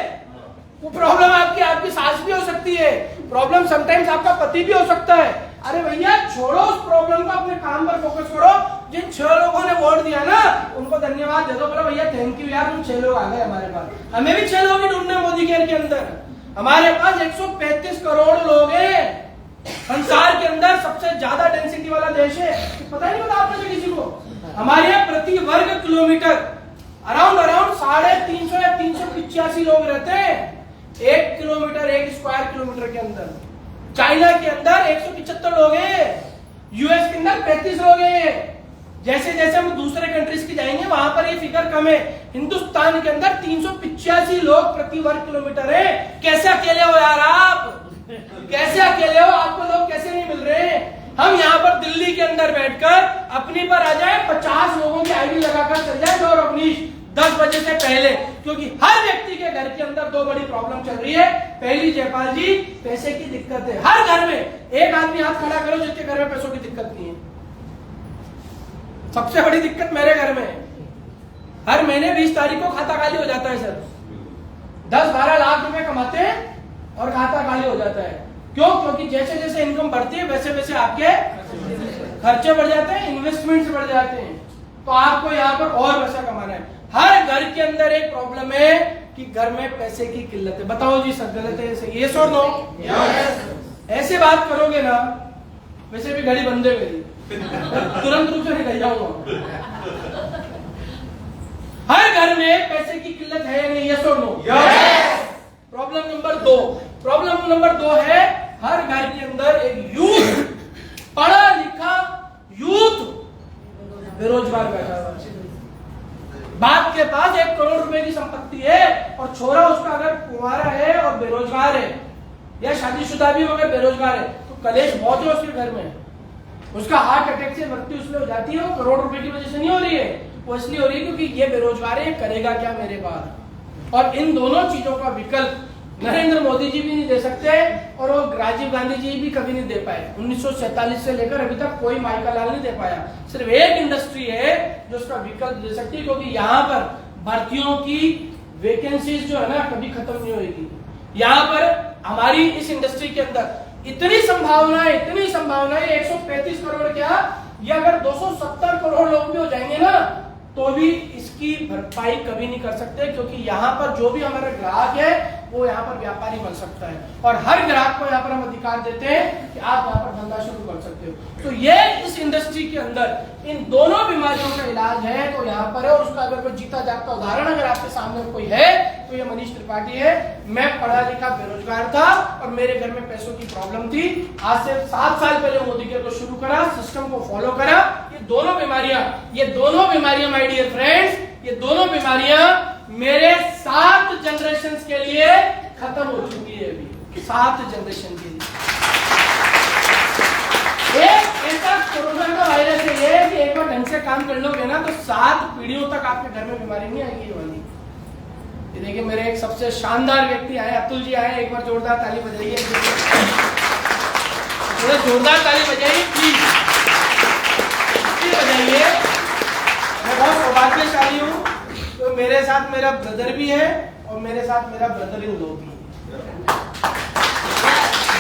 वो प्रॉब्लम आपकी सास भी हो सकती है, प्रॉब्लम समटाइम्स आपका पति भी हो सकता है। अरे भैया छोड़ो उस प्रॉब्लम को, अपने काम पर फोकस करो। जिन 6 लोगों ने वोट दिया ना उनको धन्यवाद दे दो, बोलो भैया थैंक यू यार, तुम 6 लोग आ गए हमारे पास। हमें भी 6 लोग ही ढूंढने मोदी केयर के अंदर। हमारे पास 135 करोड़ लोग हैं, संसार के अंदर सबसे ज्यादा डेंसिटी वाला देश है। पता नहीं पता आपने किसी को, हमारे यहाँ प्रति वर्ग किलोमीटर अराउंड 350 या 385 लोग रहते हैं 1 किलोमीटर, 1 स्क्वायर किलोमीटर के अंदर। चाइना के अंदर 175 लोग हैं, यूएस के अंदर 35 लोग हैं। जैसे जैसे हम दूसरे कंट्रीज की जाएंगे वहां पर ये फिगर कम है। हिंदुस्तान के अंदर 385 लोग प्रति वर्ग किलोमीटर है। कैसे अकेले हो यार आप, कैसे अकेले हो, आपको लोग कैसे नहीं मिल रहे हैं। हम यहाँ पर दिल्ली के अंदर बैठकर अपनी पर आ जाए, 50 लोगों की आईडी लगाकर चल जाए और अवनीश 10 बजे से पहले, क्योंकि हर व्यक्ति के घर के अंदर 2 बड़ी प्रॉब्लम चल रही है। पहली जयपाल जी, पैसे की दिक्कत है। हर घर में एक आदमी हाथ खड़ा करो जिसके घर में पैसों की दिक्कत नहीं है। सबसे बड़ी दिक्कत मेरे घर में है, हर महीने 20 तारीख को खाता खाली हो जाता है सर। 10-12 लाख रुपए कमाते हैं और खाता खाली हो जाता है। क्यों? क्योंकि जैसे जैसे इनकम बढ़ती है वैसे वैसे आपके खर्चे बढ़ जाते हैं, इन्वेस्टमेंट्स बढ़ जाते हैं। तो आपको यहाँ पर और पैसा कमाना है। हर घर के अंदर एक प्रॉब्लम है कि घर में पैसे की किल्लत है। बताओ जी सब गलत है ऐसे, ये सो नो ऐसे बात करोगे ना, वैसे भी घड़ी बंद है मेरी, तुरंत रूप से निकल जाऊंगा। हर घर में पैसे की किल्लत है नहीं, ये सो नो। प्रॉब्लम नंबर 2 है हर घर के अंदर एक यूथ, पढ़ा लिखा यूथ बेरोजगार बैठा हुआ है। बाप के पास 1 करोड़ रुपए की संपत्ति है और छोरा उसका अगर कुंवारा है और बेरोजगार है या शादीशुदा भी मगर बेरोजगार है तो कलेश बहुत है उसके घर में। उसका हार्ट अटैक से मृत्यु इसलिए हो जाती है, वो करोड़ रुपए की वजह से नहीं हो रही है, वो इसलिए हो रही है क्योंकि ये बेरोजगार है, करेगा क्या मेरे बाद। और इन दोनों चीजों का विकल्प नरेंद्र मोदी जी भी नहीं दे सकते और वो राजीव गांधी जी भी कभी नहीं दे पाए। 1947 से लेकर अभी तक कोई माइका लाल नहीं दे पाया। सिर्फ एक इंडस्ट्री है जो उसका विकल्प दे सकती है, क्योंकि यहाँ पर भर्तियों की वैकेंसीज जो है ना कभी खत्म नहीं होगी। यहाँ पर हमारी इस इंडस्ट्री के अंदर इतनी संभावनाएं 135 करोड़ क्या, ये अगर 270 करोड़ लोग भी हो जाएंगे ना तो भी इसकी भरपाई कभी नहीं कर सकते, क्योंकि यहाँ पर जो भी हमारा ग्राहक है वो यहाँ पर व्यापारी बन सकता है और हर ग्राहक को यहाँ पर हम अधिकार देते हैं कि आप यहाँ पर धंधा शुरू कर सकते हो। तो ये इस इंडस्ट्री के अंदर इन दोनों बीमारियों का इलाज है तो यहाँ पर है। और उसका अगर कोई जीता जागता उदाहरण अगर आपके सामने कोई है तो ये मनीष त्रिपाठी है। मैं पढ़ा लिखा बेरोजगार था और मेरे घर में पैसों की प्रॉब्लम थी। आज से 7 साल पहले मोदी केयर को शुरू करा, सिस्टम को फॉलो करा। ये दोनों बीमारियां माय डियर फ्रेंड्स, ये दोनों बीमारियां मेरे 7 जनरेशन के लिए खत्म हो चुकी है। अभी 7 जनरेशन के लिए। एक ऐसा कोरोना का वायरस है ये कि एक बार ढंग से काम कर लोगे ना तो 7 पीढ़ियों तक आपके घर में बीमारी नहीं आएगी ये वाली। ये देखिए मेरे एक सबसे शानदार व्यक्ति आए, अतुल जी आए, एक बार जोरदार ताली बजाइए, थोड़ा जोरदार ताली बजाइए प्लीज बजाइए। मैं बहुत सौभाग्यशाली हूँ तो मेरे साथ मेरा ब्रदर भी है और मेरे साथ मेरा ब्रदर इन लॉ भी है।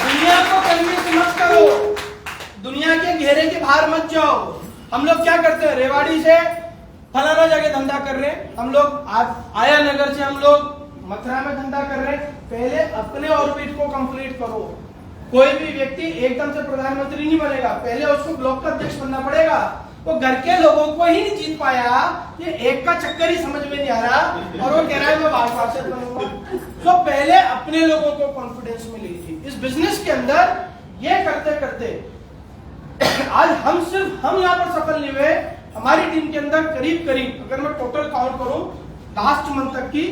दुनिया को कन्विंस मत करो, दुनिया के घेरे के बाहर मत जाओ। हम लोग क्या करते हैं, रेवाड़ी से फलाना जगह धंधा कर रहे हैं, हम लोग आया नगर से हम लोग मथुरा में धंधा कर रहे हैं। पहले अपने ऑर्बिट को कंप्लीट करो। कोई भी व्यक्ति एकदम से प्रधानमंत्री नहीं बनेगा, पहले उसको ब्लॉक का अध्यक्ष बनना पड़ेगा। वो घर के लोगों को ही नहीं जीत पाया, ये एक का चक्कर ही समझ में नहीं आ रहा और वो कह रहा है मैं पार्षद बनूंगा। तो पहले अपने लोगों को कॉन्फिडेंस में लीजिए। इस बिजनेस के अंदर ये करते करते आज हम यहाँ पर सफल नहीं हुए। हमारी टीम के अंदर करीब अगर मैं टोटल काउंट करूं लास्ट मंथ तक की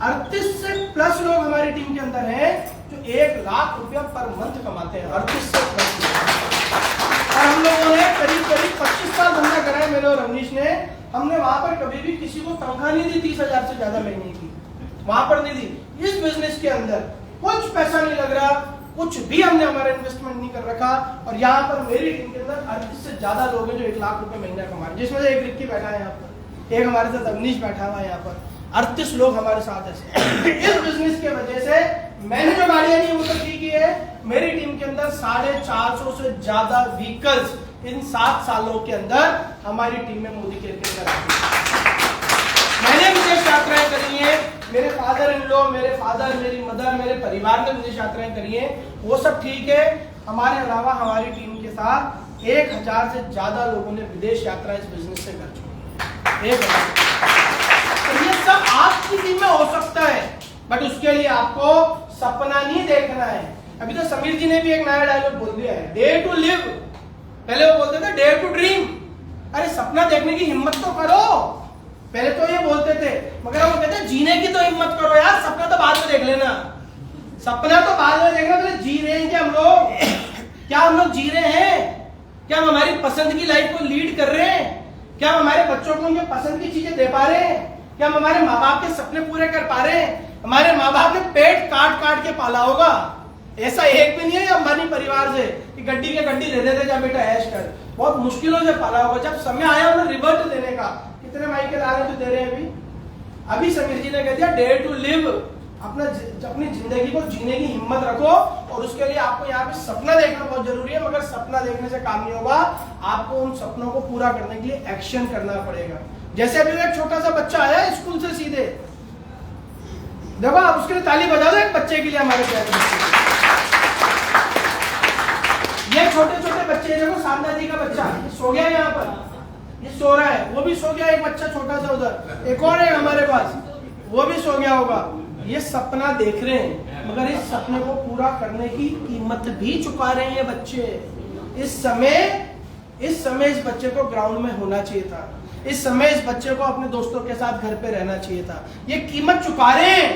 38 से प्लस लोग हमारी टीम के अंदर हैं जो 1 लाख रुपया पर मंथ कमाते हैं। 38 से प्लस। और हम लोगों ने करीब 25 साल धंधा करा है, मेरे और रमनीश ने। हमने वहां पर कभी भी किसी को तनख्वाह नहीं दी 30,000 से ज्यादा महीने की, वहां पर नहीं दी। इस बिजनेस के अंदर कुछ पैसा नहीं लग रहा, कुछ भी हमने हमारा इन्वेस्टमेंट नहीं कर रखा। और यहाँ पर मेरी टीम के अंदर 38 से ज्यादा लोग हैं जो 1 लाख रुपए महीना कमा रहे हैं, जिसमें से एक रिक्की बैठा है यहाँ पर, एक हमारे साथ रमनीश बैठा हुआ है यहाँ पर। 38 लोग हमारे साथ है। इस बिजनेस के वजह से मैंने जो गाड़ियां ली वो तो ठीक ही है, मेरी टीम के अंदर 450 से ज्यादा व्हीकल्स इन 7 सालों के अंदर हमारी टीम में मोदी केयर के अंदर आती है। मैंने विदेश यात्राएं करी है, मेरे फादर इन लॉ, मेरे फादर, मेरी मदर, मेरे परिवार ने विदेश यात्राएं करी है, वो सब ठीक है। हमारे अलावा हमारी टीम के साथ 1000 से ज्यादा लोगों ने विदेश यात्रा इस बिजनेस से कर चुकी है। 1000। तो ये सब आपकी टीम में हो सकता है, बट उसके लिए आपको सपना नहीं देखना है। अभी तो समीर जी ने भी एक नया डायलॉग बोल दिया है, डेयर टू लिव। पहले वो बोलते थे डेयर टू ड्रीम। अरे सपना देखने की हिम्मत तो करो। पहले तो ये बोलते थे, मगर वो कहते जीने की तो हिम्मत करो यार, सपना तो बाद में देख लेना। सपना तो बाद में देखना, पहले जी रहे हैं क्या हम लोग? क्या हम लोग जी रहे हैं? क्या हम हमारी पसंद की लाइफ को लीड कर रहे हैं? क्या हम हमारे बच्चों को उनके पसंद की चीजें दे पा रहे हैं? क्या हम हमारे माँ बाप के सपने पूरे कर पा रहे हैं? हमारे माँ बाप ने पेट काट काट के पाला होगा, ऐसा एक भी नहीं है अंबानी परिवार से कि गड्डी के गड्डी दे देते जा बेटा ऐश कर। बहुत मुश्किलों से पाला होगा। जब समय आया उन्हें रिवर्ट देने का, कितने माइकल आ रहे तो दे रहे हैं। अभी समीर जी ने कह दिया डेयर टू लिव। अपनी जिंदगी को जीने की हिम्मत रखो और उसके लिए आपको यहाँ पे सपना देखना बहुत जरूरी है, मगर सपना देखने से काम नहीं होगा। आपको उन सपनों को पूरा करने के लिए एक्शन करना पड़ेगा। जैसे अभी एक छोटा सा बच्चा आया स्कूल से सीधे, देखो आप उसके लिए ताली बजा दो एक बच्चे के लिए, हमारे प्यारे बच्चे। ये छोटे छोटे बच्चे, देखो सामना जी का बच्चा सो गया यहाँ पर, ये सो रहा है, वो भी सो गया, एक बच्चा छोटा सा उधर, एक और है हमारे पास, वो भी सो गया होगा। ये सपना देख रहे हैं, मगर इस सपने को पूरा करने की कीमत भी चुका रहे हैं बच्चे। इस समय इस बच्चे को ग्राउंड में होना चाहिए था। इस समय इस बच्चे को अपने दोस्तों के साथ घर पे रहना चाहिए था। ये कीमत चुका रहे हैं।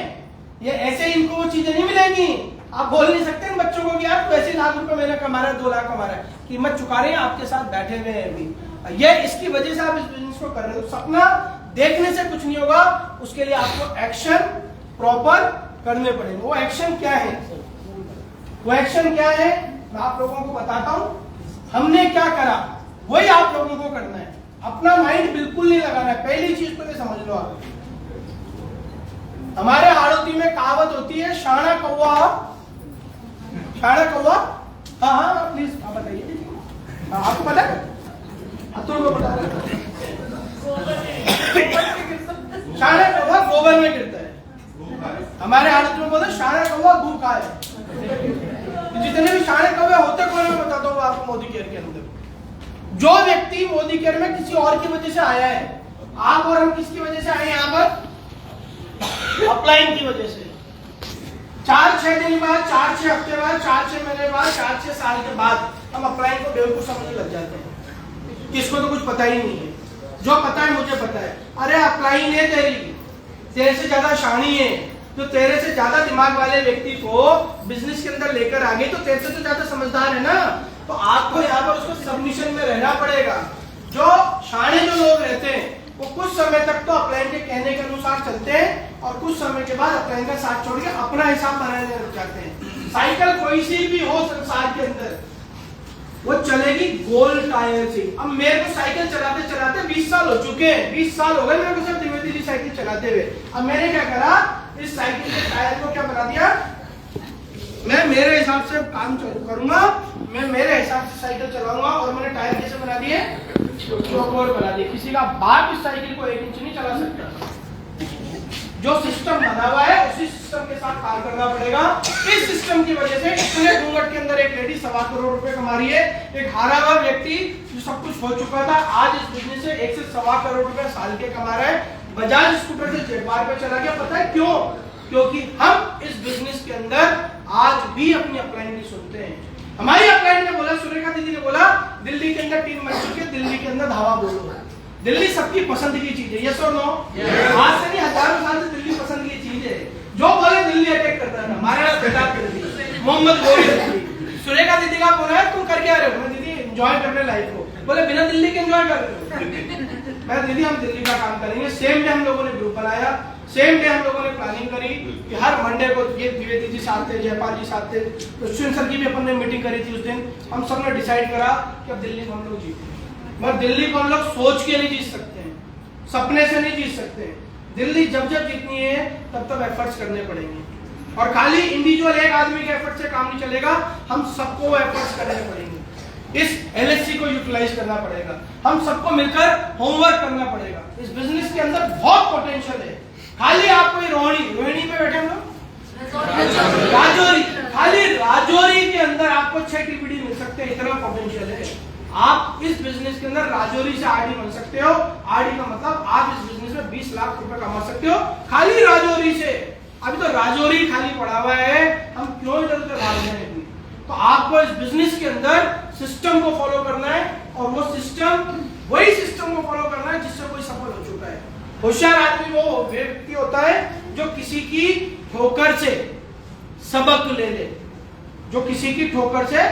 ये ऐसे ही इनको वो चीजें नहीं मिलेंगी। आप बोल नहीं सकते इन बच्चों को कि यार तू ऐसे लाख रुपए महीना कमा रहा है, 2 लाख कमा रहा है। कीमत चुका रहे हैं, आपके साथ बैठे हुए हैं अभी। ये इसकी वजह से आप इस बिजनेस को कर रहे हो। सपना देखने से कुछ नहीं होगा, उसके लिए आपको एक्शन प्रॉपर करने पड़ेंगे। वो एक्शन क्या है? मैं आप लोगों को बताता हूं। हमने क्या करा वही आप लोगों को करना है। अपना माइंड बिल्कुल नहीं लगाना है। पहली चीज तो ये समझ लो आप, हमारे हाड़ोती में कहावत होती है, शाना कौवा छाड़ा कौवा, हाँ हाँ प्लीज आप बताइए, आपको पता है? अतुल को पता है? छाड़ा कौवा गोबर में गिरता है। हमारे आदत में बोलते छाड़ा कौवा गू का है। जितने भी छाड़े कौवे होते कौन मैं बताता हूँ आपको मोदी केयर के अंदर। जो व्यक्ति मोदी केयर में किसी और की वजह से आया है, आप और हम किसकी वजह से आए यहाँ पर? अपलाइन की वजह से। 4-6 दिन बाद, 4-6 हफ्ते बाद, 4-6 महीने बाद, 4-6 साल के बाद हम अपलाइन को बेवकूफ समझने लग जाते हैं। किसको तो कुछ पता ही नहीं है। जो पता है मुझे पता है। अरे अपलाइन है तेरे से ज्यादा शानी है, जो तेरे से ज्यादा दिमाग वाले व्यक्ति को बिजनेस के अंदर लेकर आ गई, तो तेरे से तो ज्यादा समझदार है ना। तो आपको यहाँ पर उसको सबमिशन में रहना पड़ेगा। जो शाणे जो लोग रहते हैं वो कुछ समय तक तो अपलाइन के कहने के अनुसार चलते हैं और कुछ समय के बाद अपलाइन का साथ छोड़ के अपना हिसाब बनाने लग जाते हैं। साइकिल कोई सी भी हो संसार के अंदर, वो चलेगी गोल टायर से। अब मेरे को साइकिल चलाते चलाते 20 साल हो चुके हैं, 20 साल हो गए मेरे को सिर्फ धीरे साइकिल चलाते हुए। अब मैंने क्या करा, इस साइकिल के टायर को क्या बना दिया, मैं मेरे हिसाब से काम करूंगा, मैं मेरे हिसाब से साइकिल चलाऊंगा। और मैंने टायर कैसे बना दिए, चौकोर बना दिए। किसी का बाप इस साइकिल को 1 इंच नहीं चला सकता। जो सिस्टम बना हुआ है उसी सिस्टम के साथ काम करना पड़ेगा। इस सिस्टम की वजह से इतने घूंघट के अंदर एक लेडी 1.25 करोड़ रुपए कमा रही है। एक हारा हुआ व्यक्ति जो सब कुछ हो चुका था, आज इस बिजनेस से 1 से 1.25 करोड़ रुपए साल के कमा रहा है। बजाज स्कूटर से जेटबार पे चला गया। पता है क्यों? क्योंकि हम इस बिजनेस के अंदर आज भी अपनी अपलाइन नहीं सुनते हैं। हमारी अपलाइन ने बोला, सुरेखा दीदी ने बोला, दिल्ली के अंदर 3 बन चुके, दिल्ली के अंदर धावा बोलो। दिल्ली सबकी पसंद की चीज है, यस और नो? आज से नहीं, हजारों साल से दिल्ली पसंद की चीज है। जो बोले दिल्ली अटैक करता है, हमारे मोहम्मद गोरी। सुरेखा दीदी का बोला है तुम कर क्या रहे हो? मैं दीदी एंजॉय कर रहे लाइफ को। बोले बिना दिल्ली के एंजॉय कर रहे हो? मैं दीदी हम दिल्ली का काम करेंगे। सेम डे हम लोगों ने ग्रुप बनाया, सेम डे हम लोगों ने प्लानिंग करी कि हर मंडे को ये द्विवेदी जी साथ थे, जयपाल जी साथ थे, अश्विन सर की भी अपन ने मीटिंग करी थी उस दिन। हम सब ने डिसाइड करा कि अब दिल्ली को हम लोग जीतेंगे। मगर दिल्ली को हम लोग सोच के नहीं जीत सकते हैं, सपने से नहीं जीत सकते हैं। दिल्ली जब जब जीतनी है तब तब एफर्ट्स करने पड़ेंगे। और खाली इंडिविजुअल एक आदमी के एफर्ट से काम नहीं चलेगा, हम सबको एफर्ट्स करने पड़ेंगे। इस एलएससी को यूटिलाइज करना पड़ेगा, हम सबको मिलकर होमवर्क करना पड़ेगा। इस बिजनेस के अंदर बहुत पोटेंशियल है। खाली आपको रोहिणी पे बैठे हम लोग, राजौरी, खाली राजौरी के अंदर आपको 6 टीपीडी मिल सकते हैं, इतना पोटेंशियल है। आप इस बिजनेस के अंदर राजौरी से आरडी बन सकते हो। आरडी का मतलब आप इस बिजनेस में 20 लाख रुपए कमा सकते हो खाली राजौरी से। अभी तो राजौरी खाली पड़ा हुआ है, हम क्यों इधर उधर भाग रहे हैं? तो आपको इस बिजनेस के अंदर सिस्टम को फॉलो करना है और वो सिस्टम वही सिस्टम को फॉलो करना है जिससे कोई सफल हो चुका है। होशियार आदमी वो व्यक्ति होता है जो किसी की ठोकर से सबक ले ले, जो किसी की ठोकर से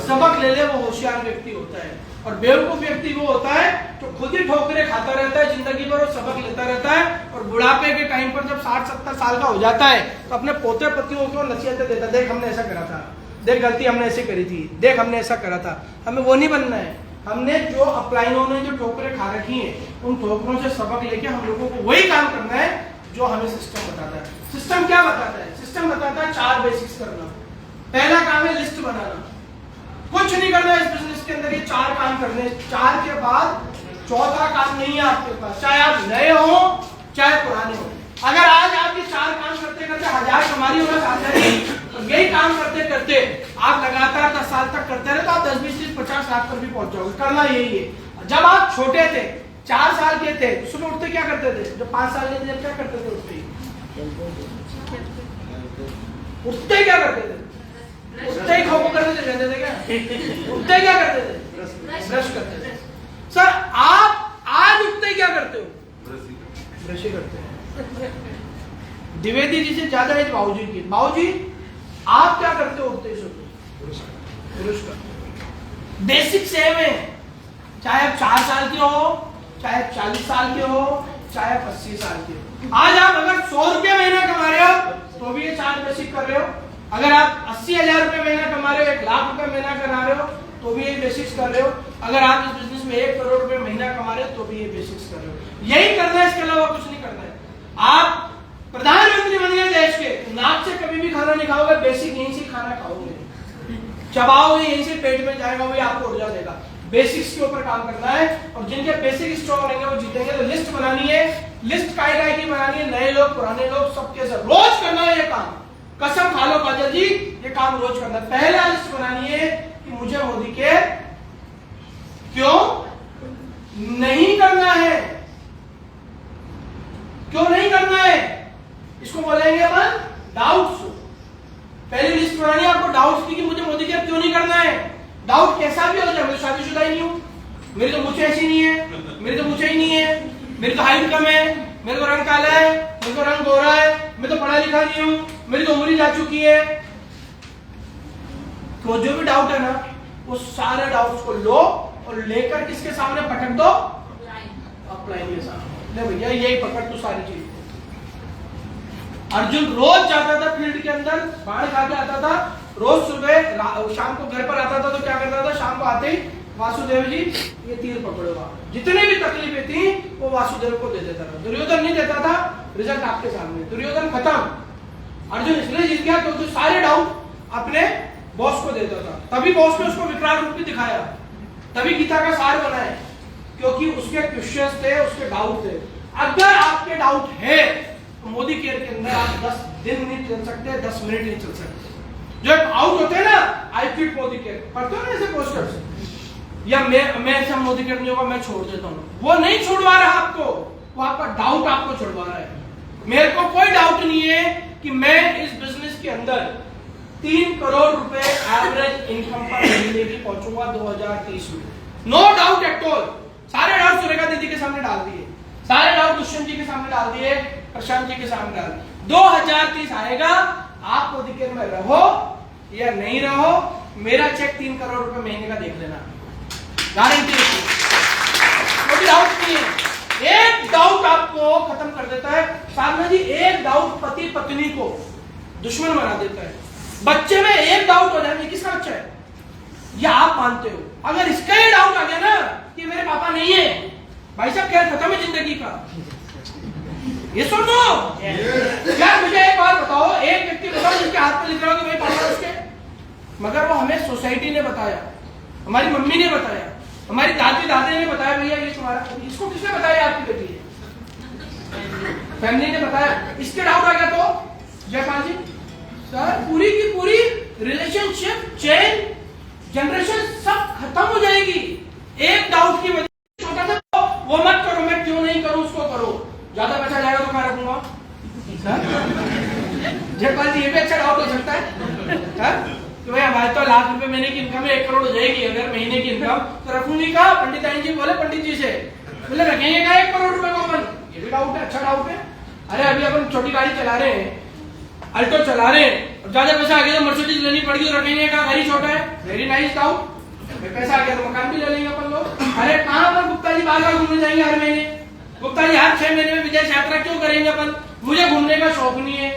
सबक ले ले, वो होशियार व्यक्ति होता है। और बेवकूफ व्यक्ति वो होता है जो खुद ही ठोकरे खाता रहता है जिंदगी भर और सबक लेता रहता है, और बुढ़ापे के टाइम पर जब 60-70 साल का हो जाता है तो अपने पोते पतियों को नसीहतें देता, देख हमने ऐसा करा था, देख गलती हमने ऐसे करी थी, देख हमने ऐसा करा था। हमें वो नहीं बनना है। हमने जो अपलाइनों ने जो ठोकरे खा रखी हैं, उन ठोकरों से सबक लेके हम लोगों को वही काम करना है जो हमें सिस्टम बताता है। सिस्टम क्या बताता है? सिस्टम बताता है 4 बेसिक्स करना। पहला काम है लिस्ट बनाना। कुछ नहीं करना है इस बिजनेस के अंदर, ये 4 काम करने। 4 के बाद चौथा काम नहीं है आपके पास, चाहे आप नए हो चाहे पुराने हो। अगर आज आप ये 4 काम करते करते 1000 कमारी होगा साथ ही, यही काम करते करते आप लगातार 10 साल तक करते रहे तो आप 10, 20, 30, 50 लाख पर भी पहुंच जाओगे। करना यही है। जब आप छोटे थे, 4 साल के थे, सुबह उठते क्या करते थे? जब 5 साल के थे क्या करते थे? उठते क्या करते थे? उठते ही खो करते थे, रहते थे क्या? उठते क्या करते थे? ब्रश करते थे। सर आप आज उठते क्या करते हो? ब्रश करते हैं। द्विवेदी जी से ज्यादा है बाबूजी की। बाबूजी आप क्या करते हो उठते ही? ब्रश करते हो। बेसिक सेम है, चाहे आप 4 साल के हो, चाहे आप 40 साल के हो, चाहे आप 80 साल के हो। आज आप अगर 100 रुपया महीना कमा रहे हो तो भी ये 4 बेसिक कर रहे हो। अगर आप 80,000 रुपए महीना कमा रहे हो, 1 लाख रुपए महीना कमा रहे हो तो भी ये बेसिक्स कर रहे हो। अगर आप इस बिजनेस में 1 करोड़ रुपए महीना कमा रहे हो तो भी ये बेसिक्स कर रहे हो। यही करना है, इसके अलावा कुछ नहीं करना है। आप प्रधानमंत्री बन गए देश के, नाक से कभी भी खाना नहीं खाओगे, बेसिक यहीं से खाना खाओगे। चबाओगे यहीं से पेट में जाएगा, वही आपको ऊर्जा देगा। बेसिक्स के ऊपर काम करना है और जिनके बेसिक स्ट्रॉन्ग रहेंगे वो जीतेंगे। तो लिस्ट बनानी है, लिस्ट काय की बनानी है, नए लोग पुराने लोग सबके साथ रोज करना है ये काम। कसम खा लो काजल जी, ये काम रोज करना है। पहला लिस्ट बनानी है कि मुझे मोदी के क्यों नहीं करना है, क्यों नहीं करना है, इसको बोलेंगे अपन डाउट्स। पहली लिस्ट बनानी है आपको डाउट्स की कि मुझे मोदी के क्यों नहीं करना है। डाउट कैसा भी हो जाए, मैं तो शादीशुदा ही नहीं हूं, मेरी तो मुझे ऐसी नहीं है, मेरी तो मुझे ही नहीं है, मेरी तो हाइट कम है, मेरे को रंग काला है, मेरे को रंग गोरा है, मैं तो पढ़ा लिखा नहीं हूं, मेरी तो उम्र जा चुकी है। तो जो भी डाउट है ना, वो सारे डाउट्स को लो और लेकर किसके सामने पटक दो, अपलाइन के सामने। ले भैया यही पकड़ तू सारी चीज। अर्जुन रोज जाता था फील्ड के अंदर, बाढ़ खा के आता था, रोज सुबह शाम को घर पर आता था, तो क्या करता था, शाम को आते ही वासुदेव जी ये तीर पकड़ो। जितनी भी तकलीफें थी वो वासुदेव को दे देता था। दुर्योधन नहीं देता था, रिजल्ट आपके सामने, दुर्योधन खत्म। अर्जुन इसलिए जीत गया क्योंकि सारे डाउट अपने बॉस को देता था, तभी बॉस ने उसको विकराल रूप में दिखाया, तभी गीता का सार बनाया, क्योंकि उसके क्वेश्चंस थे, उसके डाउट थे। अगर आपके डाउट है तो मोदी केयर के अंदर आप 10 दिन नहीं चल सकते, 10 मिनट नहीं चल सकते। जो आउट होते हैं ना, आई क्विट मोदी केयर, पढ़ते हो ना ऐसे पोस्टर्स, या मैं ऐसा मोदी केयर नहीं होगा, मैं छोड़ देता हूँ, वो नहीं छुड़वा रहा आपको, वो आपका डाउट आपको छुड़वा रहा है। मेरे को कोई डाउट नहीं है कि मैं इस बिजनेस के अंदर 3 करोड़ रुपए एवरेज इनकम पर महीने की पहुंचूंगा 2030 में। No doubt at all. सारे डाउट सुरेखा दीदी के सामने डाल दिए, सारे डाउट दुष्यंत जी के सामने डाल दिए, प्रशांत जी के सामने डाल दिए। 2030 आएगा, आप मोदी केयर में रहो या नहीं रहो, मेरा चेक 3 करोड़ रुपए महीने का देख लेना, गारंटी। कोई डाउट नहीं है। एक डाउट आपको खत्म कर देता है साधना जी, एक डाउट पति पत्नी को दुश्मन बना देता है। बच्चे में एक डाउट हो जाए, किसका बच्चा है, ये आप मानते हो, अगर इसका ये डाउट आ गया ना कि मेरे पापा नहीं है, भाई साहब क्या खत्म है जिंदगी का। ये सुनो यार, मुझे एक बात बताओ, एक व्यक्ति बताओ जिसके हाथ में लिख रहा हो कि मेरे पापा उसके, मगर वो हमें सोसाइटी ने बताया, हमारी मम्मी ने बताया, हमारी दादी दादी ने बताया, भैया ये तुम्हारा, इसको किसने बताया, आपकी बेटी है, फैमिली ने बताया। इसके डाउट आ गया तो जयपाल जी सर, पूरी की पूरी रिलेशनशिप चेन जनरेशन सब खत्म हो जाएगी एक डाउट की वजह से। छोटा सा वो मत करो, मैं क्यों नहीं करूं, उसको करो, ज्यादा पैसा जाएगा तो कहाँ रखूंगा। जयपाल जी ये भी अच्छा डाउट हो सकता है कि भाई हमारे तो लाख रुपए महीने की इनकम है, 1 करोड़ हो जाएगी अगर महीने की इनकम, तो रखूंगी कहा। पंडित जी बोले पंडित जी से, बोले रखेंगे क्या 1 करोड़ रुपए को अपन, ये भी डाउट है, अच्छा डाउट है। अरे अभी अपन छोटी गाड़ी चला रहे हैं, अल्टो चला रहे हैं, और ज्यादा पैसा आ गया तो मर्सिडीज लेनी पड़ेगी, तो रखेंगे क्या, गाड़ी छोटा है, वेरी नाइस डाउट। पैसा आ गया तो मकान भी ले लेंगे अपन लोग। अरे कहाँ पर गुप्ता जी बार बार घूमने जाएंगे हर महीने, गुप्ता जी हर 6 महीने में विदेश यात्रा क्यों करेंगे अपन, मुझे घूमने का शौक नहीं है,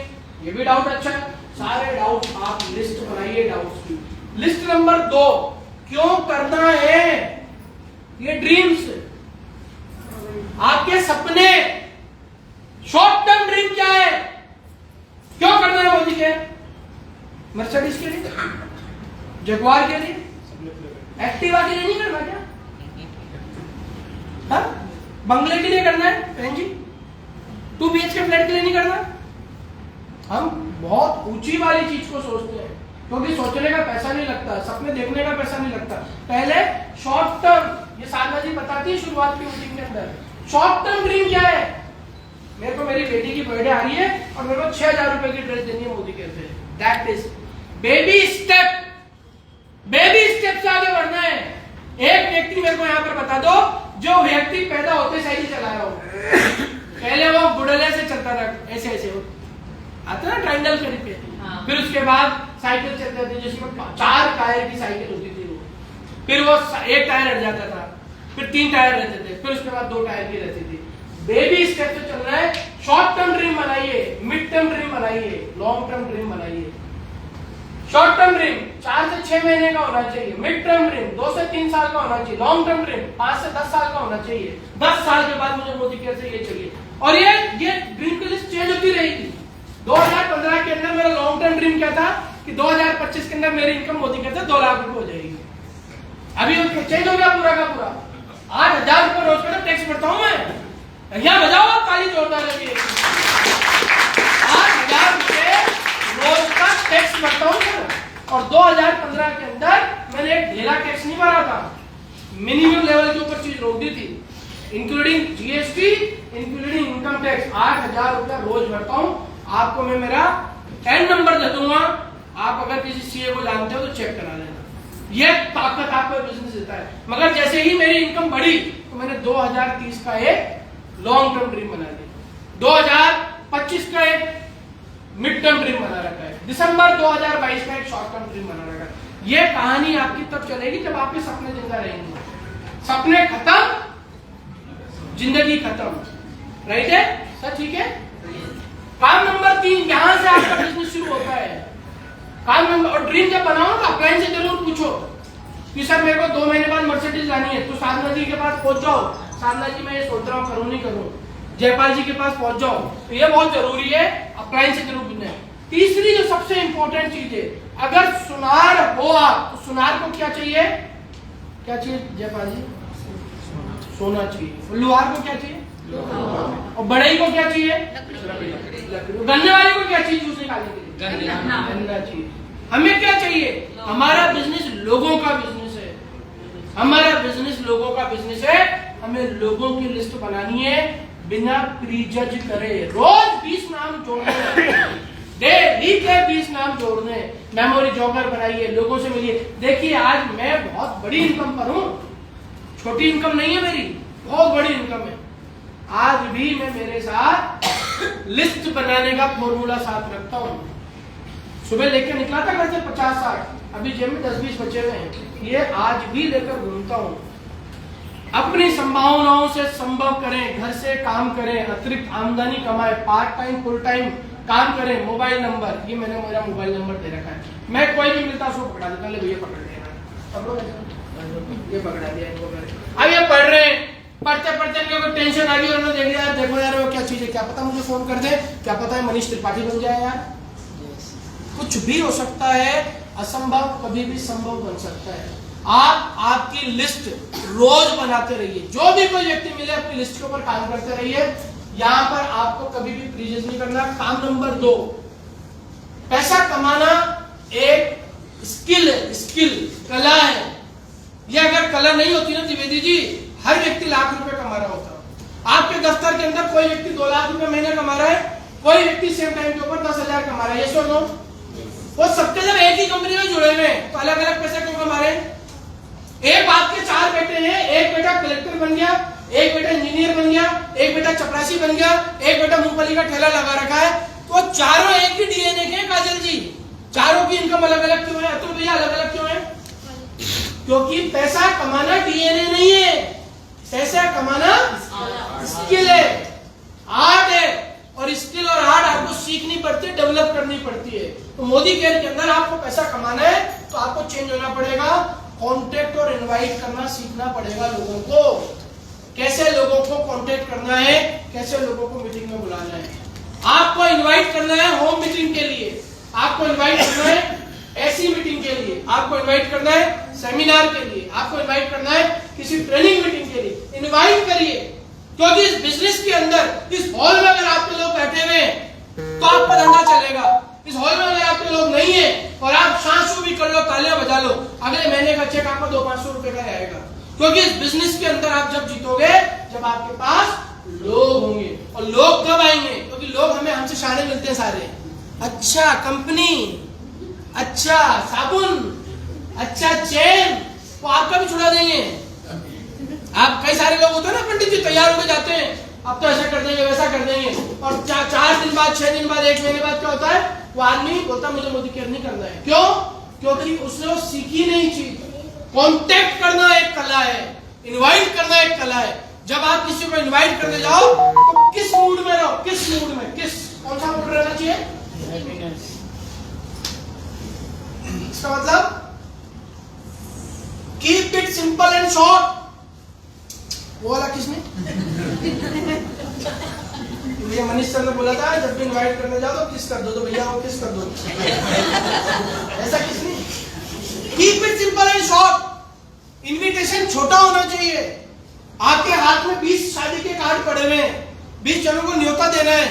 ये भी डाउट अच्छा है। सारे डाउट आप लिस्ट बनाइए, डाउट्स की लिस्ट नंबर 2, क्यों करना है ये ड्रीम्स, आपके सपने, शॉर्ट टर्म ड्रीम क्या है, क्यों करना है मोदी के, मर्सिडीज के लिए, जगुआर के लिए, एक्टिवा के लिए नहीं करना क्या, हाँ? बंगले के लिए करना है बहन जी, 2 BHK फ्लैट के लिए नहीं करना। हम बहुत ऊंची वाली चीज को सोचते हैं, क्योंकि सोचने का पैसा नहीं लगता, सपने देखने का पैसा नहीं लगता। पहले शॉर्ट टर्म, ये साधना जी बताती है शुरुआत की मीटिंग के अंदर, शॉर्ट टर्म ड्रीम क्या है, मेरे को मेरी बेटी की बर्थडे आ रही है और मेरे को 6000 रुपए की ड्रेस देनी है मोदी के से, that is baby step, baby step से आगे बढ़ना है। एक व्यक्ति मेरे को यहाँ पर बता दो जो व्यक्ति पैदा होते साइकिल चला रहा हो, पहले वो गुडले से चलता था, ऐसे ऐसे हो आता ना ट्रायंगल करीब पे, फिर उसके बाद साइकिल चलते थे जिसमें 4 टायर की साइकिल होती थी वो, फिर वो 1 टायर हट जाता था, फिर 3 टायर रहते थे, फिर उसके बाद 2 टायर की रहती थी। बेबी स्टेप से चल रहा है। शॉर्ट टर्म ड्रीम बनाइए, मिड टर्म ड्रीम बनाइए, लॉन्ग टर्म ड्रीम बनाइए। शॉर्ट टर्म ड्रीम 4 से 6 महीने का होना चाहिए, मिड टर्म ड्रीम 2 से 3 साल का होना चाहिए, लॉन्ग टर्म ड्रीम 5 से 10 साल का होना चाहिए। 10 साल के बाद मुझे मोदी केयर से ये चाहिए, और ये ड्रीम की लिस्ट चेंज होती रहेगी। 2015 के अंदर मेरा लॉन्ग टर्म ड्रीम क्या था, कि 2025 के अंदर मेरी इनकम मोदी कहते हैं 2 लाख रुपए हो जाएगी। अभी चेंज हो गया पूरा का पूरा। 8,000 रुपए रोज का टैक्स भरता हूं मैं। यहाँ बजाओ आप ताली जोरदार लगी। 8,000 रुपए रोज का टैक्स भरता हूं सर। और 2015 के अंदर मैंने एक ढेला टैक्स नहीं भरा था, मिनिमम लेवल के ऊपर चीज रोक दी थी, including GST, including income tax. 8,000 रुपया रोज भरता हूं। आपको मैं मेरा एन नंबर दे दूंगा, आप अगर किसी सीए को जानते हो तो चेक करा लेना। ये ताकत आपको बिजनेस देता है। मगर जैसे ही मेरी इनकम बढ़ी तो मैंने 2030 का एक लॉन्ग टर्म ड्रीम बना लिया, 2025 का एक मिड टर्म ड्रीम बना रखा है, दिसंबर 2022 का एक शॉर्ट टर्म ड्रीम बना रखा है। ये कहानी आपकी तब चलेगी जब आपके सपने जिंदा रहेंगे। सपने खत्म, जिंदगी खत्म। राइट है सर? ठीक है। काम नंबर 3, यहां से आपका बिजनेस शुरू होता है। काम नंबर, और ड्रीम जब बनाओ तो क्लाइंट से जरूर पूछो कि सर मेरे को 2 महीने बाद मर्सिडीज लानी है, तो साधना जी के पास पहुंच जाओ, साधना जी मैं ये सोच रहा हूँ करूँ नहीं करूँ, जयपाल जी के पास पहुंच जाओ। तो ये बहुत जरूरी है, क्लाइंट से जरूर पूछना है। तीसरी जो सबसे इंपॉर्टेंट चीज है, अगर सुनार हो आप तो सुनार को क्या चाहिए? क्या चाहिए जयपाल जी? सोना चाहिए। लुहार को क्या चाहिए? और बढ़ई को क्या चाहिए? गन्ने वाले को क्या चाहिए? जूस निकालने के लिए गन्ना चाहिए। हमें क्या चाहिए? हमारा बिजनेस लोगों का बिजनेस है, हमारा बिजनेस लोगों का बिजनेस है। हमें लोगों की लिस्ट बनानी है बिना प्रीजज करे। रोज 20 नाम जोड़ने, डेली के 20 नाम जोड़ने। मेमोरी जॉगर बनाइए, लोगों से मिलिए। देखिए आज मैं बहुत बड़ी इनकम पर हूं, छोटी इनकम नहीं है मेरी, बहुत बड़ी इनकम है। आज भी मैं मेरे साथ लिस्ट बनाने का फॉर्मूला साथ रखता हूं। सुबह लेकर निकला था घर से 50-60, अभी जेब में 10-20 बचे हुए हैं। ये आज भी लेकर घूमता हूं। अपनी संभावनाओं से संभव करें, घर से काम करें, अतिरिक्त आमदनी कमाएं, पार्ट टाइम फुल टाइम काम करें। मोबाइल नंबर, ये मैंने मेरा मोबाइल नंबर दे रखा है। मैं कोई भी मिलता उसको पकड़ा देता, ले भैया पकड़ लेना, ये पकड़ा दिया इनको। अब ये पढ़ रहे हैं, पढ़ते पढ़ते इनको टेंशन आ गई, उन्होंने देख लिया देखो यार वो क्या चीज है, क्या पता मुझे फोन कर दे, क्या पता है मनीष त्रिपाठी बन जाए यार। कुछ भी हो सकता है, असंभव कभी भी संभव बन सकता है। आप आपकी लिस्ट रोज बनाते रहिए, जो भी कोई व्यक्ति मिले अपनी लिस्ट के ऊपर काम करते रहिए। यहां पर आपको कभी भी प्रीजज नहीं करना। काम नंबर 2, पैसा कमाना एक स्किल है, स्किल कला है। ये अगर कला नहीं होती ना द्विवेदी जी, हर व्यक्ति लाख रुपए कमा रहा होता। आपके दफ्तर के अंदर कोई व्यक्ति 2 लाख रुपए महीने कमा रहा है, कोई व्यक्ति सेम टाइम के ऊपर 10,000 कमा रहा है। ये सुन लो, वो सबके जब एक ही कंपनी में जुड़े हुए हैं तो अलग अलग पैसे क्यों कमा रहे हैं? एक बाप के 4 बेटे हैं, एक बेटा कलेक्टर बन गया, एक बेटा इंजीनियर बन गया, एक बेटा चपरासी बन गया, एक बेटा मूंगफली का ठेला लगा रखा है। तो चारों एक ही डीएनए के हैं काजल जी, चारों की इनकम अलग अलग क्यों है? अतुल भैया अलग अलग क्यों है? क्योंकि पैसा कमाना डीएनए नहीं है, पैसा कमाना स्किल है, आर्ट है। और स्किल और आर्ट आपको सीखनी पड़ती है, डेवलप करनी पड़ती है। तो मोदी केयर के अंदर आपको पैसा कमाना है तो आपको चेंज होना पड़ेगा, कांटेक्ट और इनवाइट करना सीखना पड़ेगा लोगों को। कैसे लोगों को कांटेक्ट करना है, कैसे लोगों को मीटिंग में बुलाना है। आपको इनवाइट करना है होम मीटिंग के लिए, आपको इनवाइट करना है ऐसी मीटिंग के लिए, आपको इनवाइट करना है सेमिनार के लिए, आपको इनवाइट करना है किसी ट्रेनिंग मीटिंग के लिए। इनवाइट करिए, क्योंकि इस बिजनेस के अंदर, इस हॉल में अगर आपके लोग बैठे हुए हैं तो आपका धंधा चलेगा। इस हॉल में अगर आपके लोग नहीं है और आप शांसू भी कर लो, तालियां बजा लो, अगले महीने का चेक आपको 200-500 रुपए का आएगा। क्योंकि इस बिजनेस के अंदर आप जब जीतोगे, जब आपके पास लोग होंगे। और लोग कब आएंगे? क्योंकि लोग हमसे सारे मिलते हैं सारे। अच्छा कंपनी, अच्छा साबुन, अच्छा चेन, वो आपका भी छुड़ा देंगे। आप कई सारे लोग होते हैं ना, पंडित जी तैयार होकर जाते हैं, अब तो ऐसा कर देंगे वैसा कर देंगे, और 4 दिन बाद, 6 दिन बाद, 1 महीने बाद क्या होता है? वो आदमी बोलता मुझे मोदी केयर नहीं करना है। क्यों? क्योंकि उसने वो सीखी नहीं चीज। कांटेक्ट करना एक कला है, इनवाइट करना एक कला है। जब आप किसी को इनवाइट करने जाओ तो किस मूड में रहो, किस मूड में, कौन सा मूड रहना चाहिए? इसका मतलब keep it simple and short. वो वाला किसने? ये मनीष सर ने बोला था जब भी इनवाइट करने जाओ तो किस कर दो, तो भैया वो किस कर दो। ऐसा किस नहीं, keep it simple and short. Invitation छोटा होना चाहिए। आपके हाथ में 20 शादी के कार्ड पड़े हुए हैं, 20 जनों को न्योता देना है,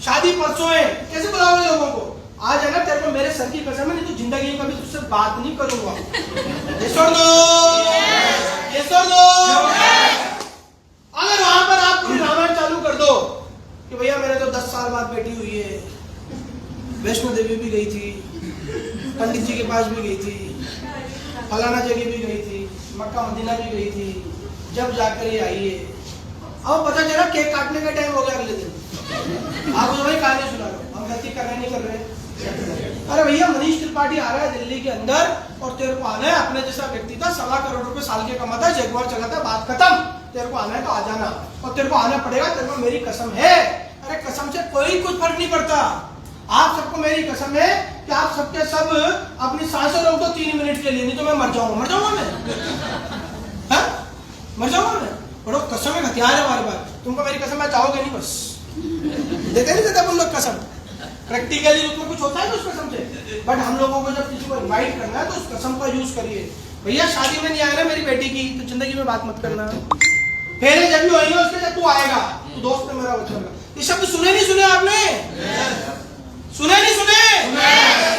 शादी परसों है, कैसे बुलाओगे लोगों को? आज है ना, तेरे को मेरे सर की कसम है, नहीं तो जिंदगी में कभी तुझसे बात नहीं करूंगा। ये छोड़ दो, ये छोड़ दो। अगर वहां पर आप पूरी रामायण चालू कर दो कि भैया मेरे तो 10 साल बाद बेटी हुई है, वैष्णो देवी भी गई थी, पंडित जी के पास भी गई थी, फलाना जगह भी गई थी, मक्का मदीना भी गई थी, जब जाकर ये आई है। अब पता चला केक काटने का टाइम हो गया अगले दिन, आप वही कहानी सुना रहे हो, हम गलती कर रहे नहीं कर रहे। अरे भैया मनीष त्रिपाठी आ रहा है दिल्ली के अंदर और तेरे को आना है, अपने जैसा व्यक्ति था, 1.25 करोड़ रुपए साल के कमाता है, जगुआर चलाता है, बात खत्म। तेरे को आना है तो आ जाना, और तेरे को आना पड़ेगा, तेरे को मेरी कसम है। अरे कसम से कोई कुछ फर्क नहीं पड़ता। आप सबको मेरी कसम है कि आप सबके सब अपनी सांसें रोक दो 3 मिनट के लिए, नहीं तो मैं मर जाऊंगा। मर जाऊंगा मैं, हाँ? मर जाऊंगा मैं। बड़ो कसम है, हथियार है हमारे पास। तुमको मेरी कसम, मैं चाहोगे नहीं, बस देते नहीं देते हम लोग कसम। प्रैक्टिकली उसमें कुछ होता है उस कसम से, बट हम लोगों को जब किसी को इनवाइट करना है तो उस कसम का यूज करिए। भैया शादी में नहीं आया ना मेरी बेटी की, तो जिंदगी में बात मत करना। फेरे जब भी होंगे उसके जब तू आएगा, तो दोस्त ने मेरा वचन। ये शब्द सुने नहीं सुने आपने? सुने नहीं सुने?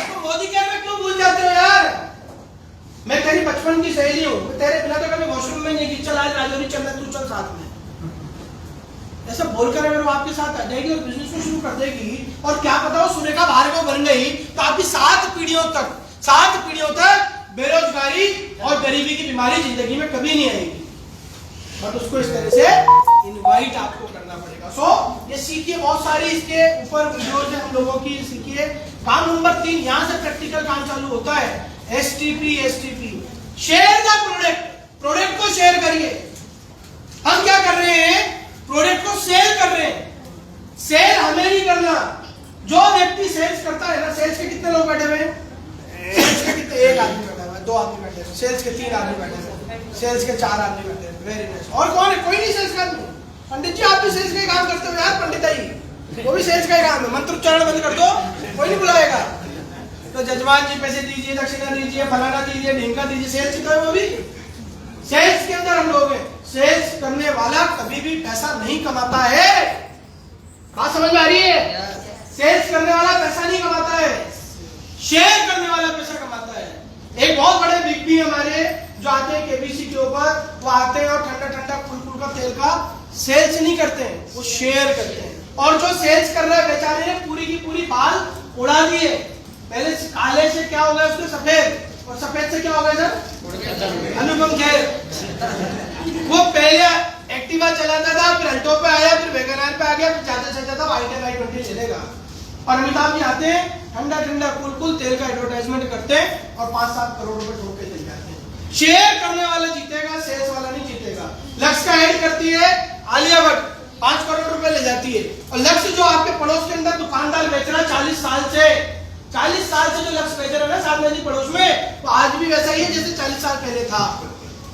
तो मोदी केयर में क्यों भूल जाते हो यार? मैं तेरी बचपन की सहेली हूँ, तेरे बिना तो कभी वॉशरूम में नहीं गई। चल आज राजौरी चलना, तू चल साथ में। ऐसा बोलकर अगर वो आपके साथ आ जाएगी और बिजनेस को शुरू कर देगी, और क्या पता वो सुरेखा भार्गव बन गई, तो आपकी 7 पीढ़ियों तक बेरोजगारी और गरीबी की बीमारी जिंदगी में कभी नहीं आएगी। बट उसको इस तरह से इनवाइट आपको करना पड़ेगा। सो ये सीखिए, बहुत सारी इसके ऊपर वीडियोज है हम लोगों की, सीखिए। काम नंबर 3, यहां से प्रैक्टिकल काम चालू होता है। एसटीपी, शेयर द प्रोडक्ट को शेयर करिए। हम क्या कर रहे हैं? प्रोडक्ट को सेल कर रहे हैं। सेल हमें नहीं करना। जो व्यक्ति सेल्स करता है ना, सेल्स के कितने लोग बैठे हुए हैं? सेल्स के कितने? 1 आदमी बैठा हुआ है, 2 आदमी बैठे हैं, सेल्स के 3 आदमी बैठे हैं, सेल्स के 4 आदमी बैठे हैं। Very nice. और कौन है? कोई नहीं सेल्स का आदमी। पंडित जी आप भी सेल्स का ही काम करते हो यार, पंडित वो भी सेल्स का ही काम है। मंत्रोच्चारण बंद कर दो, कोई नहीं बुलाएगा। तो जजमान जी पैसे दीजिए, दक्षिणा दीजिए, फलाना दीजिए, ढींका दीजिए, सेल्स ही तो है वो भी। सेल्स के अंदर हम लोग हैं। सेल्स करने वाला कभी भी पैसा नहीं कमाता है। बात समझ में आ रही है? सेल्स करने वाला पैसा नहीं कमाता है, शेयर करने वाला पैसा कमाता है। एक बहुत बड़े बिग बी हमारे जो आते हैं केबीसी के ऊपर, वो आते हैं और ठंडा ठंडा फुल का तेल का सेल्स नहीं करते हैं, वो शेयर करते हैं। और जो सेल्स कर रहा है बेचारे ने पूरी की पूरी बाल उड़ा दिए। पहले काले से क्या हो गया उसके सफेद, और सफेद से क्या हो गया सर? अनुपम खेर। वो पहले एक्टिवा चलाता था, फिर अल्टो पे आया, फिर वैगनआर पे आ गया, फिर ज्यादा से ज्यादा i20 चलेगा। और अमिताभ जी आते हैं, ठंडा ठंडा कुल तेल का एडवर्टाइजमेंट करते हैं और 5-7 करोड़ रुपए ठोक के चले जाते हैं। शेयर करने वाला जीतेगा, सेल्स वाला नहीं जीतेगा। लक्ष्य का ऐड करती है आलिया भट्ट, 5 करोड़ रुपए ले जाती है। और लक्ष्य जो आपके पड़ोस के अंदर दुकानदार बेच रहा है 40 साल से जो लक्ष्य बेच रहा है ना साथ में पड़ोस में, तो आज भी वैसा ही है जैसे 40 साल पहले था।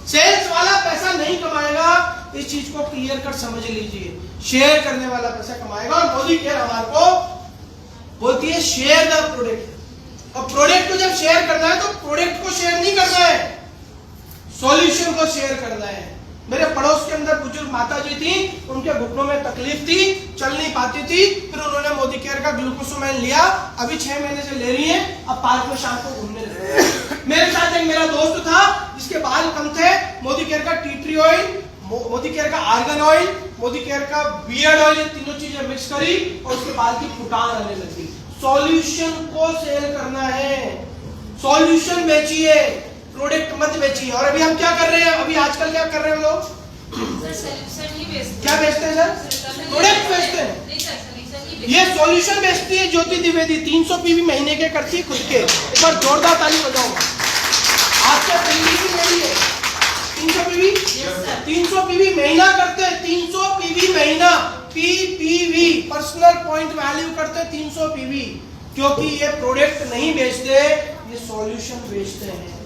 सेल्स वाला पैसा नहीं कमाएगा, इस चीज को क्लियर कर समझ लीजिए। शेयर करने वाला पैसा कमाएगा। और मोदी केयर हमारे को बोलती है शेयर द प्रोडक्ट। और प्रोडक्ट को जब शेयर करना है तो प्रोडक्ट को शेयर नहीं करना है, सॉल्यूशन को शेयर करना है। मेरे पड़ोस के अंदर बुजुर्ग माता जी थी, उनके घुटनों में तकलीफ थी, चल नहीं पाती थी, फिर उन्होंने मोदी केयर का ग्लूकोसोमाइन लिया, अभी 6 महीने से ले रही है, अब पार्क में शाम को घूमने लगे। मेरे साथ एक मेरा दोस्त था जिसके बाल कम थे, मोदी केयर का tea tree oil, Modi care का आर्गन ऑयल, मोदी केयर का बियर्ड ऑयल, ये तीनों चीजें मिक्स करी और उसके बाल की फुटान आने लगी। सॉल्यूशन को सेल करना है, सॉल्यूशन बेचिए, प्रोडक्ट मत बेचिए। और अभी हम क्या कर रहे हैं? अभी आजकल क्या कर रहे हैं लोग? क्या बेचते हैं सर? प्रोडक्ट बेचते हैं। ये सॉल्यूशन बेचती है ज्योति द्विवेदी, 300 पीवी महीने के करती है खुद के। एक बार जोरदार ताली बजाऊंगा। आज का पीवी की मेरी है 300 पीवी, 300 पीवी महीना करते हैं, 300 पीवी महीना, पीपीवी पर्सनल पॉइंट वैल्यू करते हैं 300 पीवी। क्योंकि ये प्रोडक्ट नहीं बेचते, ये सॉल्यूशन बेचते हैं।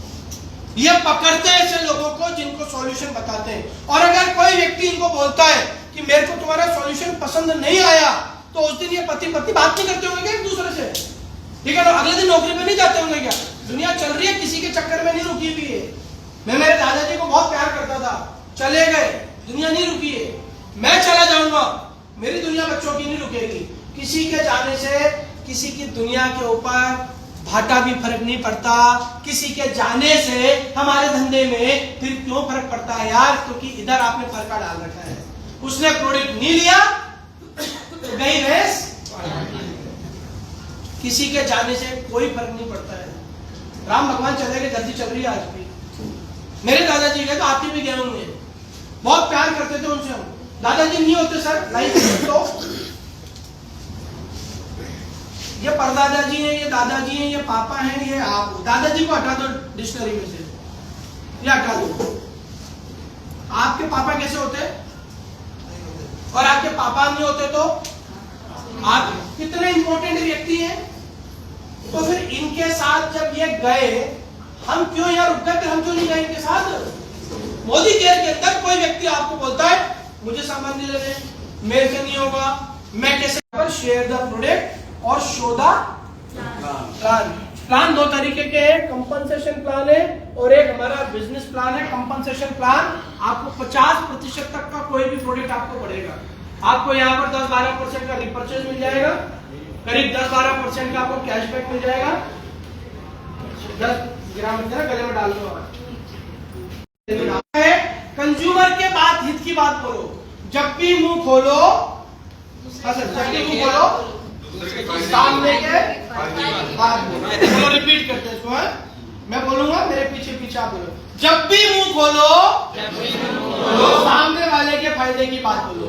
ये पकड़ते हैं ऐसे लोगों को जिनको सॉल्यूशन बताते हैं। और अगर कोई व्यक्ति इनको बोलता है कि मेरे को तुम्हारा सॉल्यूशन पसंद नहीं आया, तो उस दिन ये पति पत्नी बात नहीं करते होंगे क्या एक दूसरे से? ठीक है ना, अगले दिन नौकरी पे नहीं जाते होंगे क्या? दुनिया चल रही है, किसी के चक्कर में नहीं रुकी हुई है। मैं मेरे दादाजी को बहुत प्यार करता था, चले गए, दुनिया नहीं रुकी है। मैं चला जाऊंगा, मेरी दुनिया बच्चों की नहीं रुकेगी। किसी के जाने से किसी की दुनिया के ऊपर भाटा भी फर्क नहीं पड़ता। किसी के जाने से हमारे धंधे में फिर क्यों फर्क पड़ता है यार? क्योंकि इधर आपने फर्का डाल रखा है। उसने प्रोडक्ट नहीं लिया तो गई रेस। किसी के जाने से कोई फर्क नहीं पड़ता है। राम भगवान चले गए, धरती चल रही है आज भी। मेरे दादाजी गए तो आप भी गए होंगे, बहुत प्यार करते थे उनसे हम। दादाजी नहीं होते सर लाइफ में तो ये परदादाजी हैं, ये दादाजी हैं, ये पापा हैं, ये आप। दादाजी को हटा दो डिक्शनरी में से, ये हटा दो। आपके पापा कैसे होते और आपके पापा नहीं होते तो आप कितने इंपॉर्टेंट व्यक्ति हैं। तो फिर इनके साथ जब ये गए, हम क्यों यहाँ रुक गए? हम क्यों नहीं गए इनके साथ? मोदी केयर के अंदर कोई व्यक्ति आपको बोलता है मुझे सामान नहीं लेने, मेरे से नहीं होगा, मैं कैसे? शेयर द प्रोडक्ट और शो द प्लान। प्लान दो तरीके के हैं, कंपनसेशन प्लान है और एक हमारा बिजनेस प्लान है। कंपनसेशन प्लान आपको 50% तक का कोई भी प्रोडक्ट आपको पड़ेगा। आपको यहाँ पर 10-12% का रिपर्चेज मिल जाएगा, करीब 10-12% का आपको कैशबैक मिल जाएगा। 10 ग्राम गले में डाल दो। कंज्यूमर के बाद हित की बात बोलो। जब भी मुंह खोलो, जब भी मुंह खोलो सामने के बात बोलो। चलो रिपीट करते हैं इसको। मैं बोलूंगा, मेरे पीछे पीछे आप बोलो। जब भी मुंह खोलो, सामने वाले के फायदे की बात बोलो।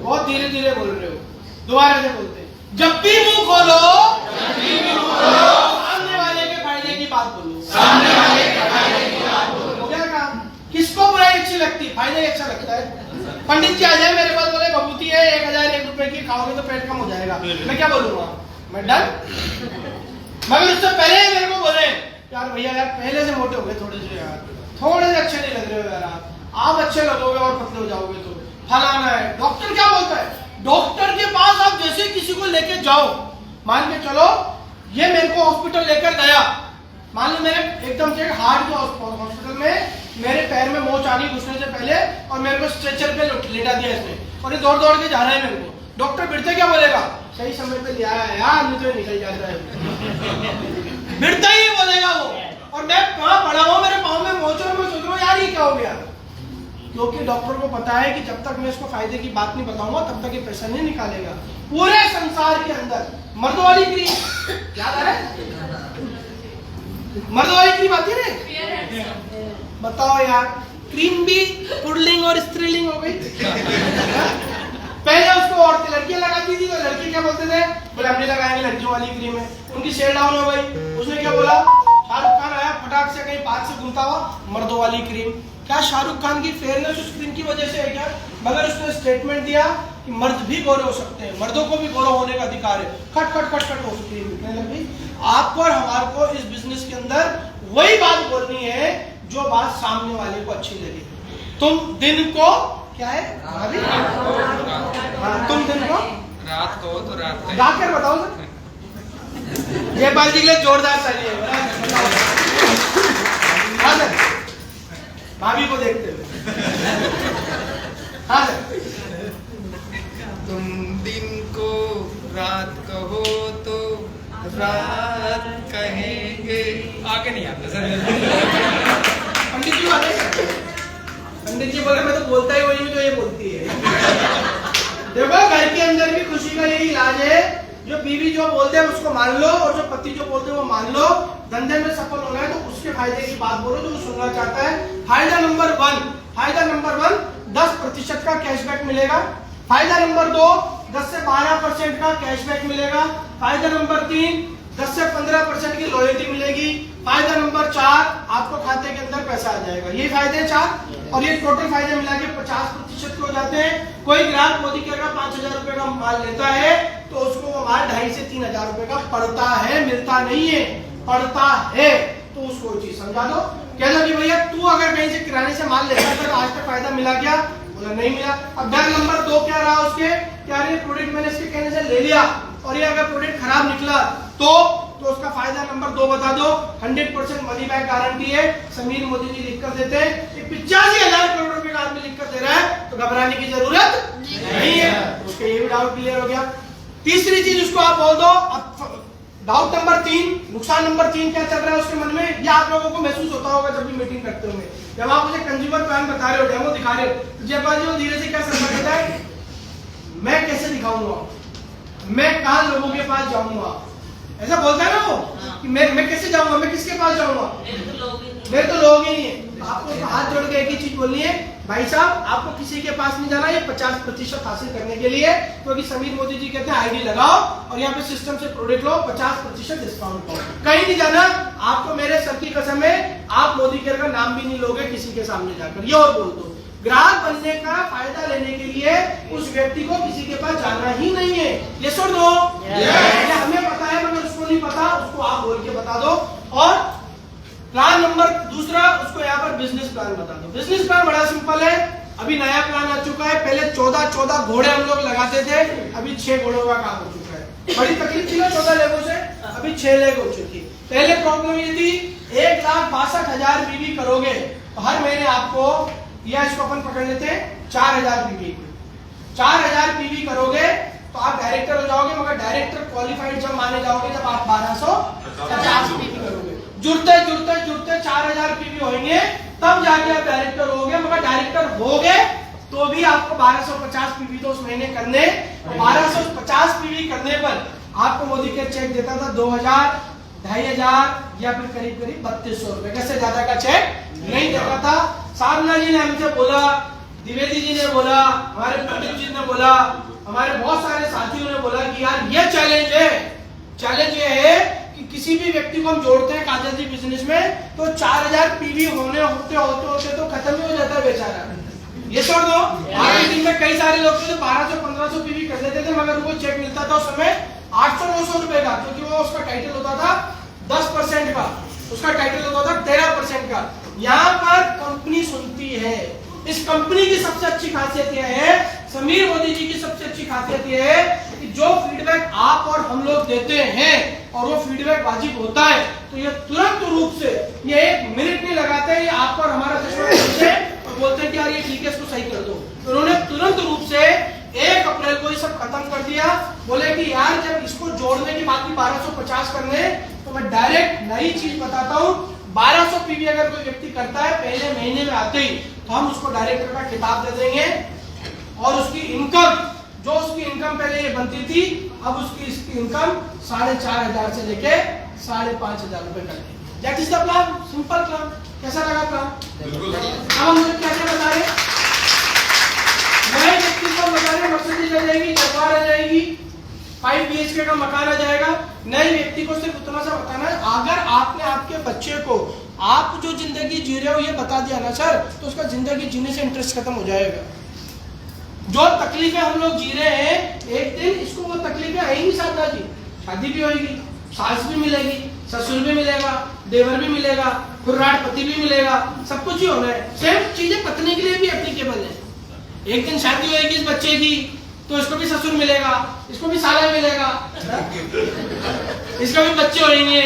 बहुत धीरे धीरे बोल रहे हो, दोबारा से बोलते हैं। जब भी मुंह खोलो, सामने वाले के फायदे की बात बोलो। हो गया काम? किसको बुराई अच्छी लगती? फायदे अच्छा लगता है। पंडित जी आ जाए मेरे पास, बोले बबूती है 1001 रुपए की, खाओगे तो पेट कम हो जाएगा, मैं क्या बोलूंगा? मैं डन। मगर उससे पहले मेरे को बोले यार भैया यार पहले से मोटे हो गए थोड़े से, यार थोड़े से अच्छे नहीं लग रहे हो यार, आप अच्छे लगोगे और पतले हो जाओगे तो फलाना है। डॉक्टर क्या बोलता है? डॉक्टर के पास आप जैसे किसी को लेके जाओ, मान के चलो ये मेरे को हॉस्पिटल लेकर गया, मान लो मेरे एकदम से हार्ट के हॉस्पिटल में मेरे पैर में मोच आ गई घुसने से पहले और मेरे को स्ट्रेचर पे लेटा दिया इसने और ये दौड़ दौड़ के जा रहा है मेरे को। डॉक्टर भिड़ते क्या बोलेगा? सही समय पे ले आया यार, नहीं तो निकल जाता है। भिड़ता ही बोलेगा वो। और मैं कहाँ पड़ा हूँ, मेरे पाँव में मोच और मैं सोच रहा हूँ यार ये क्या हो गया। क्योंकि डॉक्टर को पता है कि जब तक मैं इसको फायदे की बात नहीं बताऊंगा तब तक ये पैसा नहीं निकालेगा। पूरे संसार के अंदर मर्द वाली क्रीम याद आ रहा है? मर्द वाली क्रीम आती है ना? बताओ यार, क्रीम भी पुडलिंग और स्त्रीलिंग हो गई। पहले उसको औरतें लड़कियां लगाती थी तो लड़के क्या बोलते थे? बोले हमने लगाएंगे लड़कियों वाली क्रीम है। उनकी शेयर डाउन हो गई। उसने क्या बोला? शाहरुख खान आया फटाक से कहीं बात से घूमता हुआ, मर्दों वाली क्रीम। क्या शाहरुख खान की फेयरनेस उस क्रीम की वजह से है क्या? मगर उसने स्टेटमेंट दिया कि मर्द भी गोरे हो सकते हैं, मर्दों को भी गोरा होने का अधिकार है। खट खट खट खट हो सकती है। आपको और हमारे को इस बिजनेस के अंदर वही बात बोलनी है जो बात सामने वाले को अच्छी लगे। तुम दिन को क्या है अभी? तुम दिन को रात को तो रात गा कर बताओ सर। ये बात के लिए जोरदार चाहिए। हाँ सर, भाभी को देखते हुए। हाँ सर। तुम दिन को रात कहो तो रात कहेंगे। आगे नहीं आता सर। पंडित जी आ गए। पंडित जी बोले मैं तो बोलता ही वही जो ये बोलती है। देखो घर के अंदर भी खुशी का यही इलाज है, जो बीवी जो बोलते हैं उसको मान लो और जो पति जो बोलते हैं वो मान लो। धंधे में सफल होना है तो उसके फायदे की बात बोलो जो वो सुनना चाहता है। फायदा नंबर 1 10% का कैशबैक मिलेगा। फायदा नंबर 2 10 से 12% का कैशबैक मिलेगा। फायदा नंबर 3 10 से 15% की लॉयल्टी मिलेगी। फायदा नंबर 4 आपको खाते के अंदर पैसा आ जाएगा। ये फायदे 4 और ये टोटल फायदे मिला के 50% हो जाते हैं। कोई ग्राहक मोदी केयर का 5000 रुपए का माल लेता है तो उसको वो माल 2500 से 3000 रुपए का पड़ता है, मिलता नहीं है, पड़ता है। तो उसको चीज समझा दो, कह दो कि भैया तू अगर कहीं से किराने से माल लेता था तो आज तक फायदा मिला क्या? बोला नहीं मिला। अब डर नंबर 2 क्या रहा उसके, क्या ये प्रोडक्ट मैंने इसके कहने से ले लिया और ये अगर प्रोडक्ट खराब निकला तो उसका फायदा नंबर 2 बता दो। 100% मनी बैक गारंटी है। समीर मोदी जी लिख कर देते हैं 85,000 करोड़ रुपए का आदमी लिख कर दे रहा है तो घबराने की जरूरत नहीं है। उसके ये भी डाउट क्लियर हो गया। तीसरी चीज उसको आप बोल दो। अब डाउट नंबर 3, नुकसान नंबर 3 क्या चल रहा है उसके मन में, ये आप लोगों को महसूस होता होगा जब भी मीटिंग करते होंगे, जब आप मुझे कंज्यूमर प्लान बता रहे हो, डेमो दिखा रहे हो, तो जब आज वो धीरे से क्या समझ आता है, मैं कैसे दिखाऊंगा, मैं कहां लोगों के पास जाऊंगा, ऐसा बोलता है ना वो कि मैं कैसे जाऊंगा, मैं किसके पास जाऊंगा, मेरे तो लोग ही नहीं है। आपको तो हाथ जोड़ के एक ही चीज बोलनी है, भाई साहब आपको किसी के पास नहीं जाना, ये 50% हासिल करने के लिए, क्योंकि समीर मोदी जी कहते हैं आईडी लगाओ और यहाँ पे सिस्टम से प्रोडक्ट लो, 50% डिस्काउंट पाओ। कहीं नहीं जाना आपको, मेरे सर की कसम है, आप मोदी केयर का नाम भी नहीं लोगे किसी के सामने जाकर। ये और बोल दो, ग्राहक बनने का फायदा लेने के लिए उस व्यक्ति को किसी के पास जाना ही नहीं है। ये सुन दो, हमें पता है मगर उसको नहीं पता, उसको आप बोल के बता दो। और प्लान नंबर दूसरा, उसको यहाँ पर बिजनेस प्लान बता दो। बिजनेस प्लान बड़ा सिंपल है, अभी नया प्लान आ चुका है। पहले 14 घोड़े हम लोग लगाते थे, अभी 6 घोड़ों का काम हो चुका है। बड़ी तकलीफ थी ना 14 लेगों से, अभी 6 लेग हो चुकी। पहले प्रॉब्लम ये थी 1,62,000 बीवी करोगे तो हर महीने आपको, या इसको अपन पकड़ लेते हैं 4,000 पीवी, 4,000 पीवी करोगे तो आप डायरेक्टर हो जाओगे, मगर डायरेक्टर क्वालिफाइड जब माने जाओगे जब आप 1250 पीवी करोगे। जुड़ते 4,000 पीवी होंगे तब जाके आप डायरेक्टर होगे, मगर डायरेक्टर होगे तो भी आपको 1250 पीवी तो उस महीने करने। 1250 पीवी करने पर आपको मोदी के चेक देता था 2,000, 2,500 या फिर करीब 3,200 रुपए, कैसे ज्यादा का चेक नहीं देता था। साधना जी ने हमसे बोला, द्विवेदी जी ने बोला, हमारे पंडित जी ने बोला, हमारे बहुत सारे साथियों ने बोला कि यार ये चैलेंज है। चैलेंज ये है कि किसी भी व्यक्ति को हम जोड़ते हैं काजल जी बिजनेस में तो 4,000 पीवी होते तो खत्म ही हो जाता है बेचारा। ये छोड़ दो, मार्केटिंग में कई सारे लोग थे 1200-1500 पीवी कर देते थे, मगर उनको चेक मिलता था उस समय 800-900 रुपए का, क्योंकि वो उसका टाइटल होता था 10% का, उसका टाइटल होता था 13% का। यहाँ पर कंपनी सुनती है। इस कंपनी की सबसे अच्छी खासियत यह है, समीर मोदी जी की सबसे अच्छी खासियत यह है कि जो फीडबैक आप और हम लोग देते हैं और वो फीडबैक वाजिब होता है तो ये तुरंत रूप से, ये 1 मिनट नहीं लगाते हैं, ये आपको और हमारा दुश्मन बोलते हैं और बोलते हैं कि यार ये ठीक है इसको सही कर दो। तो उन्होंने तुरंत रूप से 1 अप्रैल को ये सब खत्म कर दिया। बोले कि यार जब इसको जोड़ने की बात 1250 करने, तो मैं डायरेक्ट नई चीज बताता हूँ। 1200 पीवी अगर कोई व्यक्ति करता है पहले महीने में आते ही, तो हम उसको डायरेक्टर का खिताब दे देंगे और उसकी इनकम, जो उसकी इनकम पहले ये बनती थी, अब इसकी इनकम 4,500 से लेके 5,500 रुपए कर देंगे। That is the plan, simple plan. कैसा लगा प्लान? अब हम मुझे क्या क्या बता रहे, नए व्यक्ति को बता रहे मर्सिडीज आ जाएगी, जगुआर आ जाएगी, 5 BHK का मकान आ जाएगा। नए व्यक्ति को सिर्फ उतना सा बताना है, अगर आपने आपके बच्चे को आप जो जिंदगी जी रहे हो ये बता दिया ना सर, तो उसका जिंदगी जीने से इंटरेस्ट खत्म हो जाएगा। जो तकलीफें हम लोग जी रहे हैं, एक दिन इसको वो तकलीफें आएंगी। साधना जी, शादी भी होगी, सास भी मिलेगी, ससुर भी मिलेगा, देवर भी मिलेगा, खुर्राट पति भी मिलेगा, सब कुछ ही होना है। सेम चीजें पत्नी के लिए भी एप्लीकेबल है। एक दिन शादी होगी इस बच्चे की तो इसको भी ससुर मिलेगा, इसको भी साला मिलेगा, इसका भी बच्चे होंगे।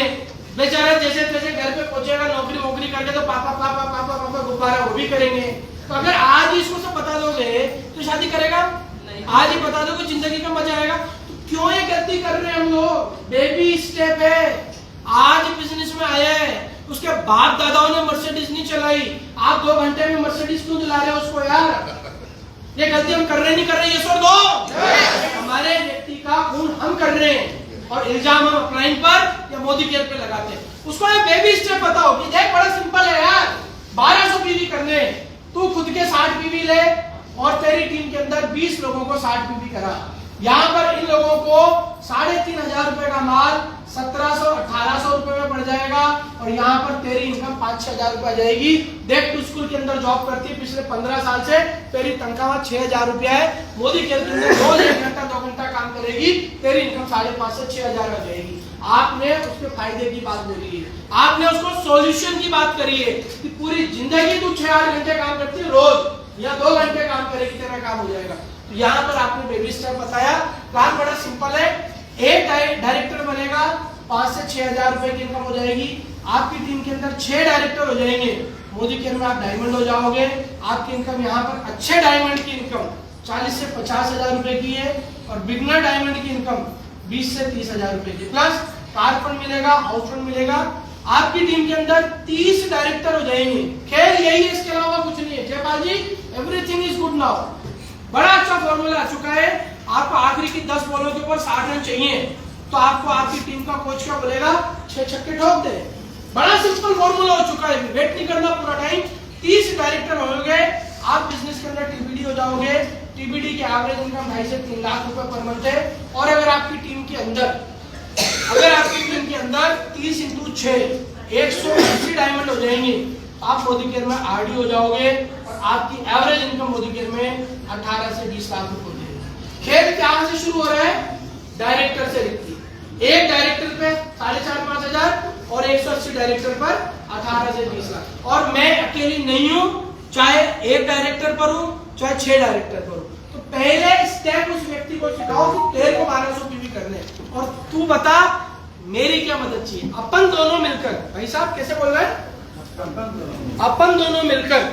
बेचारा जैसे तैसे घर पे पहुंचेगा नौकरी करके तो पापा पापा पापा पापा गुब्बारा वो भी करेंगे। तो अगर आज ही इसको सब बता दोगे तो शादी करेगा? आज ही बता दोगे जिंदगी का मजा आएगा। तो क्यों ये गलती कर रहे हैं हम लोग? बेबी स्टेप है। आज बिजनेस में आया है, उसके बाप दादाओं ने मर्सिडीज नहीं चलाई, आप 2 घंटे में मर्सिडीज क्यों दिला रहे हो उसको यार? ये गलती हम कर रहे नहीं कर रहे, ये छोड़ दो। हमारे व्यक्ति का खून हम कर रहे हैं और इल्जाम हम अपलाइन पर या मोदी केयर पे लगाते हैं। उसको एक बेबी स्टेप बताओ कि देख बड़ा सिंपल है यार, 1200 पीवी करने, तू खुद के 60 पीवी ले और तेरी टीम के अंदर 20 लोगों को 60 पीवी करा। यहाँ पर इन लोगों को 3,500 रुपए का माल 1,700-1,800 रुपए में पड़ जाएगा और यहाँ पर तेरी इनकम 5,000 रुपए जाएगी। देख तू स्कूल के अंदर जॉब करती है पिछले 15 साल से, तेरी तनख्वाह 6,000 रुपया है। मोदी के अंदर रोज 1 घंटा 2 घंटा काम करेगी, तेरी इनकम 5,500 से 6,000 आ जाएगी। आपने उसके फायदे की बात बोली है, आपने उसको सॉल्यूशन की बात करी है कि पूरी जिंदगी तू 6-8 घंटे काम करती है रोज, या 2 घंटे काम करेगी, तेरा काम हो जाएगा। यहाँ पर आपने बेबी स्टेप बताया, प्लान बड़ा सिंपल है। एक डायरेक्टर बनेगा, 5 से 6 हजार रुपए की इनकम हो जाएगी। आपकी टीम के अंदर 6 डायरेक्टर हो जाएंगे, मोदी केयर में आप डायमंड हो जाओगे। आपकी इनकम यहाँ पर अच्छे डायमंड की इनकम 40 से 50 हजार रुपए की है, और बिगनर डायमंड की इनकम 20 से 30 हजार रुपए की, प्लस कार फंड मिलेगा, हाउस फंड मिलेगा। आपकी टीम के अंदर 30 डायरेक्टर हो जाएंगे। खेल यही है, इसके अलावा कुछ नहीं है। जयपाल जी, एवरीथिंग इज गुड नाउ। बड़ा अच्छा फॉर्मूला आ चुका है। आपको आखिरी की 10 बॉलों के ऊपर 60 रन चाहिए, तो आपको आपकी टीम का कोच क्या बोलेगा, 6 छक्के ठोक दे। बड़ा सिंपल फॉर्मूला हो चुका है, वेट नहीं करना पूरा टाइम। 30 डायरेक्टर होंगे, आप बिजनेस के अंदर टीबीडी हो जाओगे। टीबीडी की एवरेज इनकम 2.5 से 3 लाख रुपए पर मंथ है। और अगर आपकी टीम के अंदर 30 × 6 180 डायमंड हो जाएंगे, आप मोदी केयर में आरडी हो जाओगे, और आपकी एवरेज इनकम मोदी केयर में 18 से 20 लाख रुपए होती है। खेल क्या से शुरू हो रहा है, डायरेक्टर से दिखती है। एक डायरेक्टर पे 4.5-5 हजार, और 180 डायरेक्टर पर 18 से 20 लाख। और मैं अकेली नहीं हूं, चाहे एक डायरेक्टर पर हूं, चाहे 6 डायरेक्टर पर हूं। तो पहले स्टेप उस व्यक्ति को सिखाओ कि तेरे को 1200 पीवी करने, और तू बता मेरी क्या मदद चाहिए। अपन दोनों मिलकर, भाई साहब कैसे बोल रहे हैं, अपन दोनों मिलकर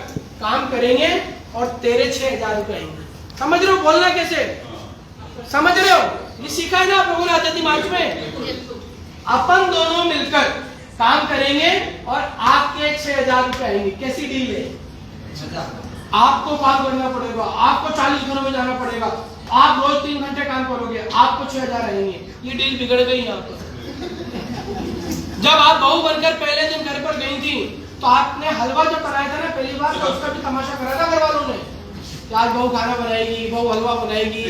काम करेंगे, और तेरे 6,000 रुपए आएंगे। समझ रहे हो बोलना कैसे, समझ रहे हो? ये सीखा है ना आप लोगों ने आजादी मार्च में। अपन दोनों मिलकर काम करेंगे, और आपके 6,000 रुपए आएंगे। कैसी डील है? आपको काम करना पड़ेगा, आपको 40 घरों में जाना पड़ेगा, आप रोज 3 घंटे काम करोगे, आपको 6,000 आएंगे। ये डील बिगड़ गई यहाँ पर। जब आप बहू बनकर पहले दिन घर पर गई थी, तो आपने हलवा जब बनाया था ना पहली बार, तो उसका भी तमाशा करा था घर वालों ने कि आज बहू खाना बनाएगी, बहू हलवा बनाएगी,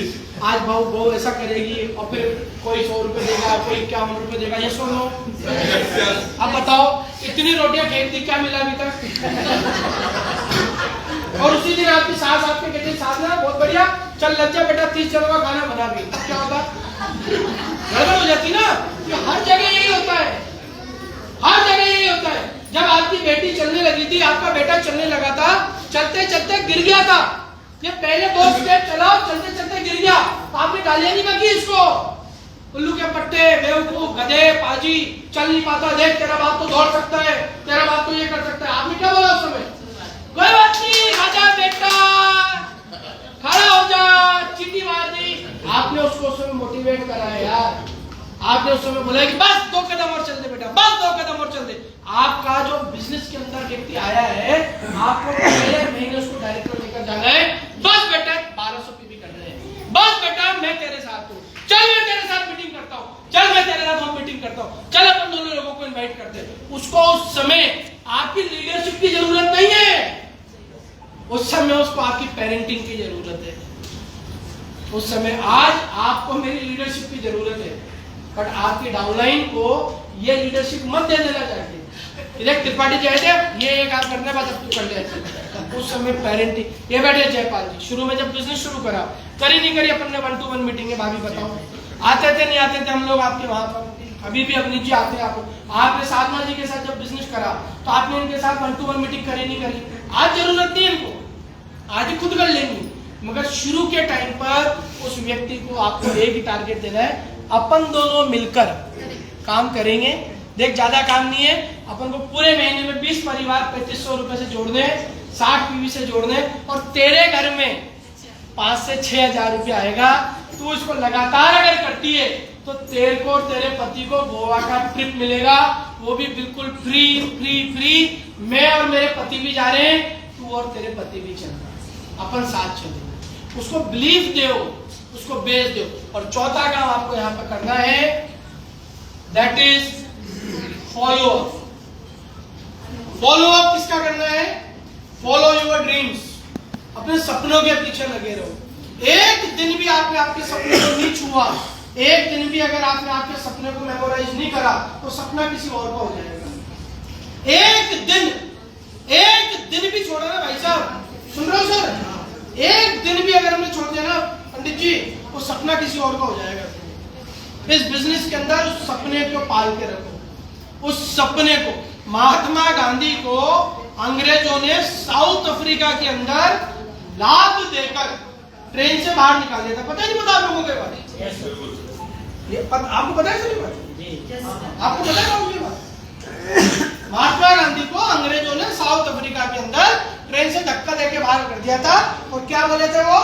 आज बहू ऐसा करेगी, और फिर कोई 100 रुपए देगा, कोई 51 रुपए देगा। ये सुनो, अब बताओ इतनी रोटियां खेल दी, क्या मिला अभी तक? और उसी दिन आपकी सास आपके कहती, सास ना बहुत बढ़िया, चल लज्जा बेटा 30 चलो का खाना बना भी। क्या होता, गड़बड़ हो जाती ना। कि हर जगह यही होता है, हर जगह यही होता है। जब आपकी बेटी चलने लगी थी, आपका बेटा चलने लगा था, चलते चलते गिर गया था। ये पहले 2 स्टेप चला, चलते चलते गिर गया, तो आपने गालियां नहीं बकी इसको, उल्लू के पट्टे, बेवकूफ, गधे, पाजी, चल नहीं पाता, देख तेरा बाप तो दौड़ सकता है, तेरा बाप तो ये कर सकता है। आपने क्या बोला उस समय? कोई बात नहीं, आजा बेटा, खड़ा हो जा, चीटी मार दी। आपने उसको उस समय मोटिवेट करा है यार। आपने उस समय बोला कि बस 2 कदम और चल दे बेटा, बस 2 कदम और चल दे। आपका जो बिजनेस के अंदर व्यक्ति आया है, आपको पहले महीने उसको डायरेक्टर लेकर जाना है। बस बेटा 1200 पीवी करना है, बस बेटा मैं तेरे साथ हूँ, चल मैं तेरे साथ मीटिंग करता हूँ, चल मैं तेरे साथ होम मीटिंग करता हूँ, चल अपन दोनों लोगों को इनवाइट करते हैं। उसको उस समय आपकी लीडरशिप की जरूरत नहीं है, उस समय उसको आपकी पेरेंटिंग की जरूरत है। उस समय आज आपको मेरी लीडरशिप की जरूरत है, बट आपकी डाउनलाइन को ये लीडरशिप मत दे देना चाहिए। त्रिपाठी जी आए, ये काम करने बाद अब तू कर ले। उस समय पेरेंटिंग। ये बैठे जयपाल जी, शुरू में जब बिजनेस शुरू करा, करी नहीं करी अपन ने 1-to-1 मीटिंग है, भाभी बताओ आते थे नहीं आते थे हम लोग आपके वहां पर? अभी भी अपनी जी आते हैं। आपने साधना जी के साथ जब बिजनेस करा, तो आपने इनके साथ 1-to-1 मीटिंग करी नहीं करी? आज जरूरत नहीं इनको, आज ही खुद कर लेंगी। मगर शुरू के टाइम पर उस व्यक्ति को आपको एक ही टारगेट देना है, अपन दोनों मिलकर काम करेंगे। देख ज्यादा काम नहीं है, अपन को पूरे महीने में 20 परिवार 3500 रुपए से जोड़ने, 60 पीवी से जोड़ने, और तेरे घर में 5 से 6 हजार रुपये आएगा। तू इसको लगातार अगर करती है, तो तेरे को और तेरे पति को गोवा का ट्रिप मिलेगा, वो भी बिल्कुल फ्री फ्री फ्री। मैं और मेरे पति भी जा रहे हैं, तू और तेरे पति भी चल रहा, अपन साथ चलेंगे। उसको बिलीफ दो, उसको बेच दो। और चौथा काम आपको यहाँ पर करना है, that is follow up. Follow up किसका करना है? Follow your dreams. अपने सपनों के पीछे लगे रहो। एक दिन भी आपने आपके सपने को नहीं छुआ, एक दिन भी अगर आपने आपके सपने को मेमोराइज नहीं करा, तो सपना किसी और का हो जाएगा। एक दिन भी छोड़ा ना भाई साहब, सुन रहे हो सर? एक दिन भी अगर हमने छोड़ दिया ना पंडित जी, वो सपना किसी और का हो जाएगा। इस बिजनेस के अंदर उस सपने को पाल के रखो, उस सपने को। महात्मा गांधी को अंग्रेजों ने साउथ अफ्रीका के अंदर लाभ देकर ट्रेन से बाहर निकाल दिया था। पता नहीं पता आप लोगों के बारे में? आपको पता है सभी बात? आपको पता है ये बात? महात्मा गांधी को अंग्रेजों ने साउथ अफ्रीका के अंदर ट्रेन से धक्का देके बाहर कर दिया था। और क्या बोले थे वो?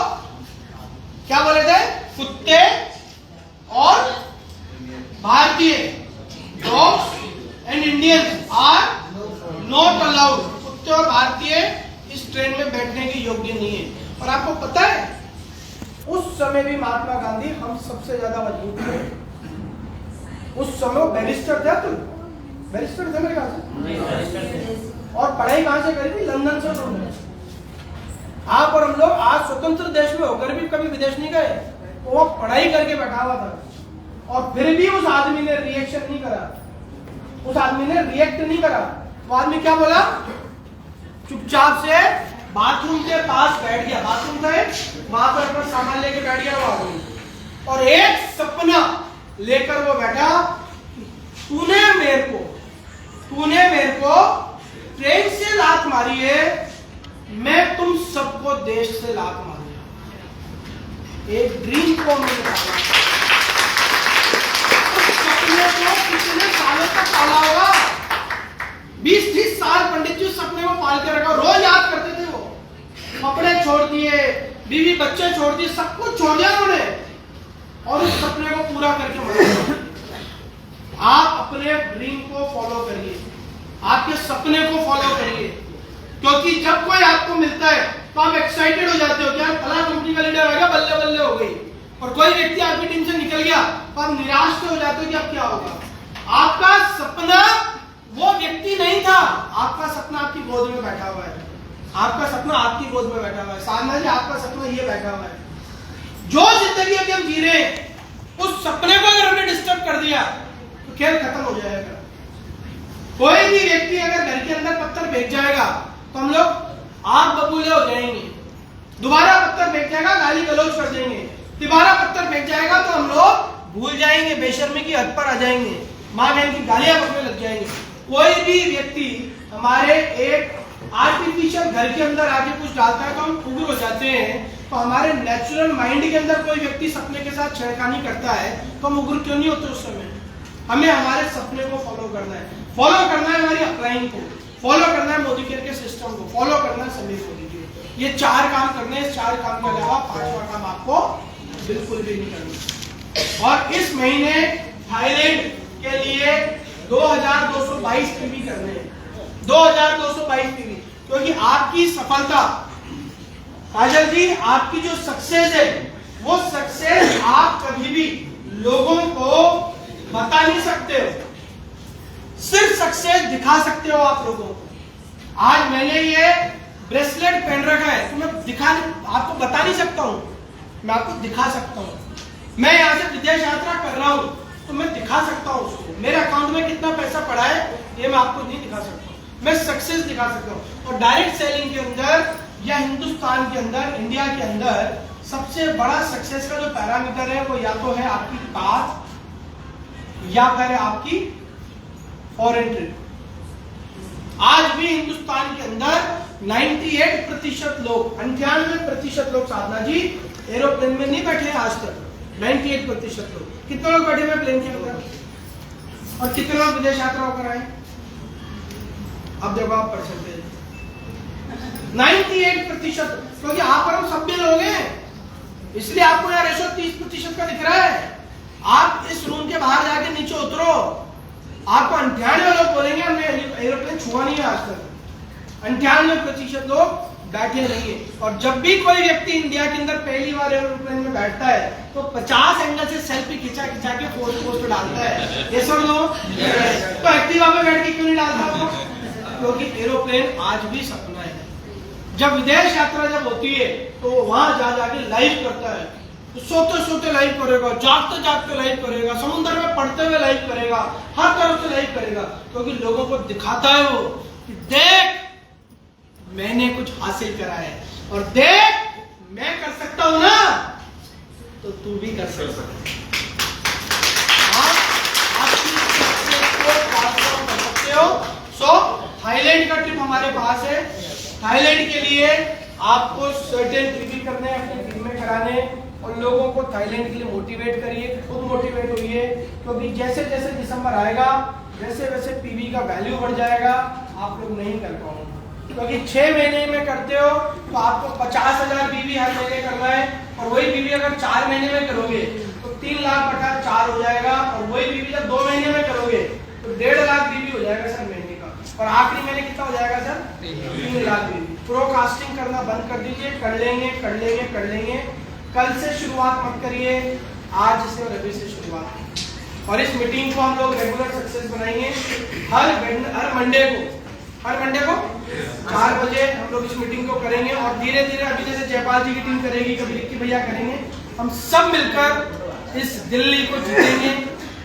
क्या बोले थे? कुत्ते और भारतीय dogs and Indians are not allowed. कुत्ते और भारतीय इस ट्रेन में बैठने के योग्य नहीं है। और आपको पता है उस समय भी महात्मा गांधी हम सबसे ज्यादा मजबूत थे। उस समय वो बैरिस्टर थे। तुम बैरिस्टर थे मेरे ख्याल से। और पढ़ाई कहां से करी थी? लंदन से। आप और हम लोग आज स्वतंत्र देश में होकर भी कभी विदेश नहीं गए। वो पढ़ाई करके बैठा हुआ था और फिर भी उस आदमी ने रिएक्शन नहीं करा, उस आदमी ने रिएक्ट नहीं करा। वो आदमी क्या बोला? चुपचाप से बाथरूम के पास बैठ गया। बाथरूम था वहां पर अपना सामान लेके बैठ गया वो आदमी और एक सपना लेकर वो बैठा। तूने मेरे को ट्रेन से लात मारी है, मैं तुम सबको देश से लात मारूंगा। एक ड्रीम को मैंने पाला। सपने को कितने सालों तक पाला होगा? 20-30 साल पंडित जी सपने को पाल के रखा। रोज याद करते थे वो। कपड़े छोड़ दिए, बीवी बच्चे छोड़ दिए, सब कुछ छोड़ दिया उन्होंने और उस सपने को पूरा करके मरे। आप अपने ड्रीम को फॉलो करिए, आपके सपने को फॉलो करिए, क्योंकि जब कोई आपको मिलता है तो आप एक्साइटेड हो जाते हो कि यार फला कंपनी का लीडर आएगा, बल्ले बल्ले हो गई। और कोई व्यक्ति आपकी टीम से निकल गया तो आप निराश हो जाते हो कि अब क्या होगा। आपका सपना वो व्यक्ति नहीं था, आपका सपना आपकी गोद में बैठा हुआ है। आपका सपना आपकी गोद में बैठा हुआ है। साधना जी, आपका सपना ये बैठा हुआ है। जो जिंदगी अभी हम जी रहे हैं, उस सपने को अगर हमने डिस्टर्ब कर दिया तो खेल खत्म हो जाएगा। कोई भी व्यक्ति अगर घर के अंदर पत्थर फेंक जाएगा तो हम लोग आग बबूले हो जाएंगे। दोबारा पत्थर फेंक जाएगा, गाली गलौज कर देंगे। दोबारा पत्थर फेंक जाएगा तो हम लोग भूल जाएंगे, बेशर्मी की हद पर आ जाएंगे, माँ बहन की गालियां बकने लग जाएंगे। कोई भी व्यक्ति हमारे एक आर्टिफिशियल घर के अंदर आके कुछ डालता है तो हम उग्र हो जाते हैं। तो हमारे नेचुरल माइंड के अंदर कोई व्यक्ति सपने के साथ छेड़खानी करता है तो हम उग्र क्यों नहीं होते उस समय? हमें हमारे सपने को फॉलो करना है। फॉलो करना है हमारी अपलाइन को, फॉलो करना है मोदी केयर के सिस्टम को, फॉलो करना है समीर मोदी जी। ये 4 काम करने हैं। इस 4 काम के अलावा 5वां काम आपको बिल्कुल भी नहीं करना। और इस महीने थाईलैंड के लिए 2222 पीवी करने हैं। 2222 पीवी, क्योंकि आपकी सफलता काजल जी, आपकी जो सक्सेस है वो सक्सेस आप कभी भी लोगों को बता नहीं सकते हो, सिर्फ सक्सेस दिखा सकते हो आप लोगों को। आज मैंने ये ब्रेसलेट पहन रखा है तो मैं आपको बता नहीं सकता हूं, मैं आपको दिखा सकता हूं। मैं यहां से विदेश यात्रा कर रहा हूं तो मैं दिखा सकता हूं उसको। मेरे अकाउंट में कितना पैसा पड़ा है ये मैं आपको नहीं दिखा सकता हूं, मैं सक्सेस दिखा सकता हूं। और डायरेक्ट सेलिंग के अंदर या हिंदुस्तान के अंदर, इंडिया के अंदर सबसे बड़ा सक्सेस का जो पैरामीटर है वो या तो है आपकी कास्ट या फिर आपकी फॉरेन ट्रिप। आज भी हिंदुस्तान के अंदर 98% लोग, 98% लोग साधना जी एरोप्लेन में नहीं बैठे आज तक। 98% लोग। कितने लोग बैठे हुए प्लेन के अंदर और कितने लोग विदेश यात्रा होकर आए? अब देखो आप परसेंटेज 98%, क्योंकि यहाँ पर हम सभ्य लोग हैं, इसलिए आपको यहाँ रेशो 30% का दिख रहा है। आप इस रूम के बाहर जाके नीचे उतरो, आपको 98 लोग बोलेंगे हमने एरोप्लेन छुआ नहीं है आज तक। 98% लोग बैठे नहीं है। और जब भी कोई व्यक्ति इंडिया के अंदर पहली बार एरोप्लेन में बैठता है तो 50 एंगल से सेल्फी खिंचा के पोस्ट डालता है। ये सब लोग तो एक्टिवा में बैठ के क्यों नहीं डालता वो? क्योंकि एरोप्लेन आज भी सपना है। जब विदेश यात्रा जब होती है तो वहां जाके लाइव करता है, तो सोते लाइव करेगा, जागते लाइव करेगा, समुद्र में पड़ते हुए लाइव करेगा, हर तरफ से लाइव करेगा, क्योंकि लोगों को दिखाता है वो कि देख मैंने कुछ हासिल करा है, और देख मैं कर सकता हूं ना तो तू भी कर सकता है। थाईलैंड का ट्रिप हमारे पास है। थाईलैंड के लिए आपको सर्टेन पीवी करने हैं, अपनी टीम में कराने, और लोगों को थाईलैंड के लिए मोटिवेट करिए, खुद मोटिवेट होइए, क्योंकि जैसे जैसे दिसंबर आएगा वैसे वैसे पीवी का वैल्यू बढ़ जाएगा। आप लोग नहीं कर पाओगे, क्योंकि 6 महीने में करते हो तो आपको 50,000 पीवी हर महीने करना है, और वही पीवी अगर 4 महीने में करोगे तो 3 लाख बटा 4 हो जाएगा, और वही पीवी जब 2 महीने में करोगे तो 1.5 लाख पीवी हो जाएगा सर महीने का, और आखिरी महीने कितना हो जाएगा सर? 3 लाख पीवी। प्रोकास्टिंग करना बंद कर दीजिए, कर लेंगे कर लेंगे कर लेंगे। कल से शुरुआत मत करिए, आज से और अभी से शुरुआत, और इस मीटिंग को हम लोग रेगुलर सक्सेस बनाएंगे। हर मंडे को 4 बजे हम लोग इस मीटिंग को करेंगे, और धीरे धीरे अभी जैसे जयपाल जी की टीम करेगी, कभी रिक्की भैया करेंगे, हम सब मिलकर इस दिल्ली को जीतेंगे।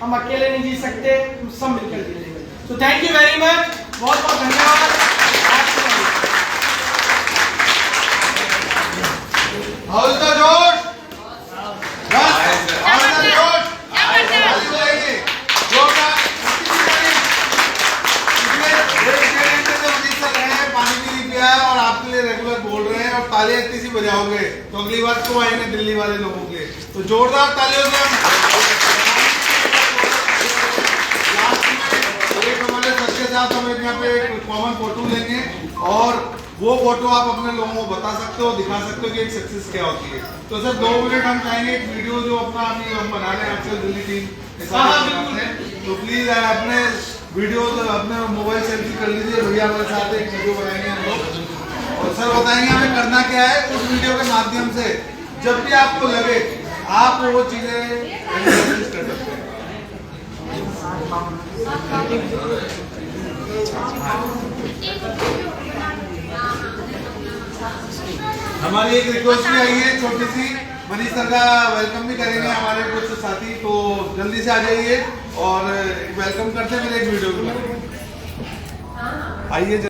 हम अकेले नहीं जीत सकते, हम सब मिलकर जीतेंगे। तो थैंक यू वेरी मच, बहुत बहुत धन्यवाद। हौसला जोश, हौसला जोश, पानी भी नहीं पिया है और आपके लिए रेगुलर बोल रहे हैं, और तालियां इतनी सी बजाओगे तो अगली बार क्यों आएंगे दिल्ली वाले लोगों के लिए। तो जोरदार तालियों से हम एक हमारे सबके साथ हम एक यहाँ पे कॉमन फोटो लेंगे, और वो फोटो आप अपने लोगों को बता सकते हो, दिखा सकते हो कि एक सक्सेस क्या होती है। तो सर 2 मिनट हम चाहेंगे एक वीडियो जो अपना अभी हम बना रहे हैं आपसे दिल्ली टीम के साथ, तो प्लीज अपने वीडियो अपने मोबाइल सेल्फी कर लीजिए, भैया हमारे साथ एक वीडियो बनाएंगे हम लोग, और सर बताएंगे हमें करना क्या है। उस वीडियो के माध्यम से जब भी आपको लगे आप वो चीजें कर सकते हैं। हमारी एक रिक्वेस्ट भी आई है छोटी सी, मनीष सर का वेलकम भी करेंगे हमारे कुछ साथी, तो जल्दी से आ जाइए और वेलकम करते हैं, फिर एक वीडियो भी बनाएंगे। आइए।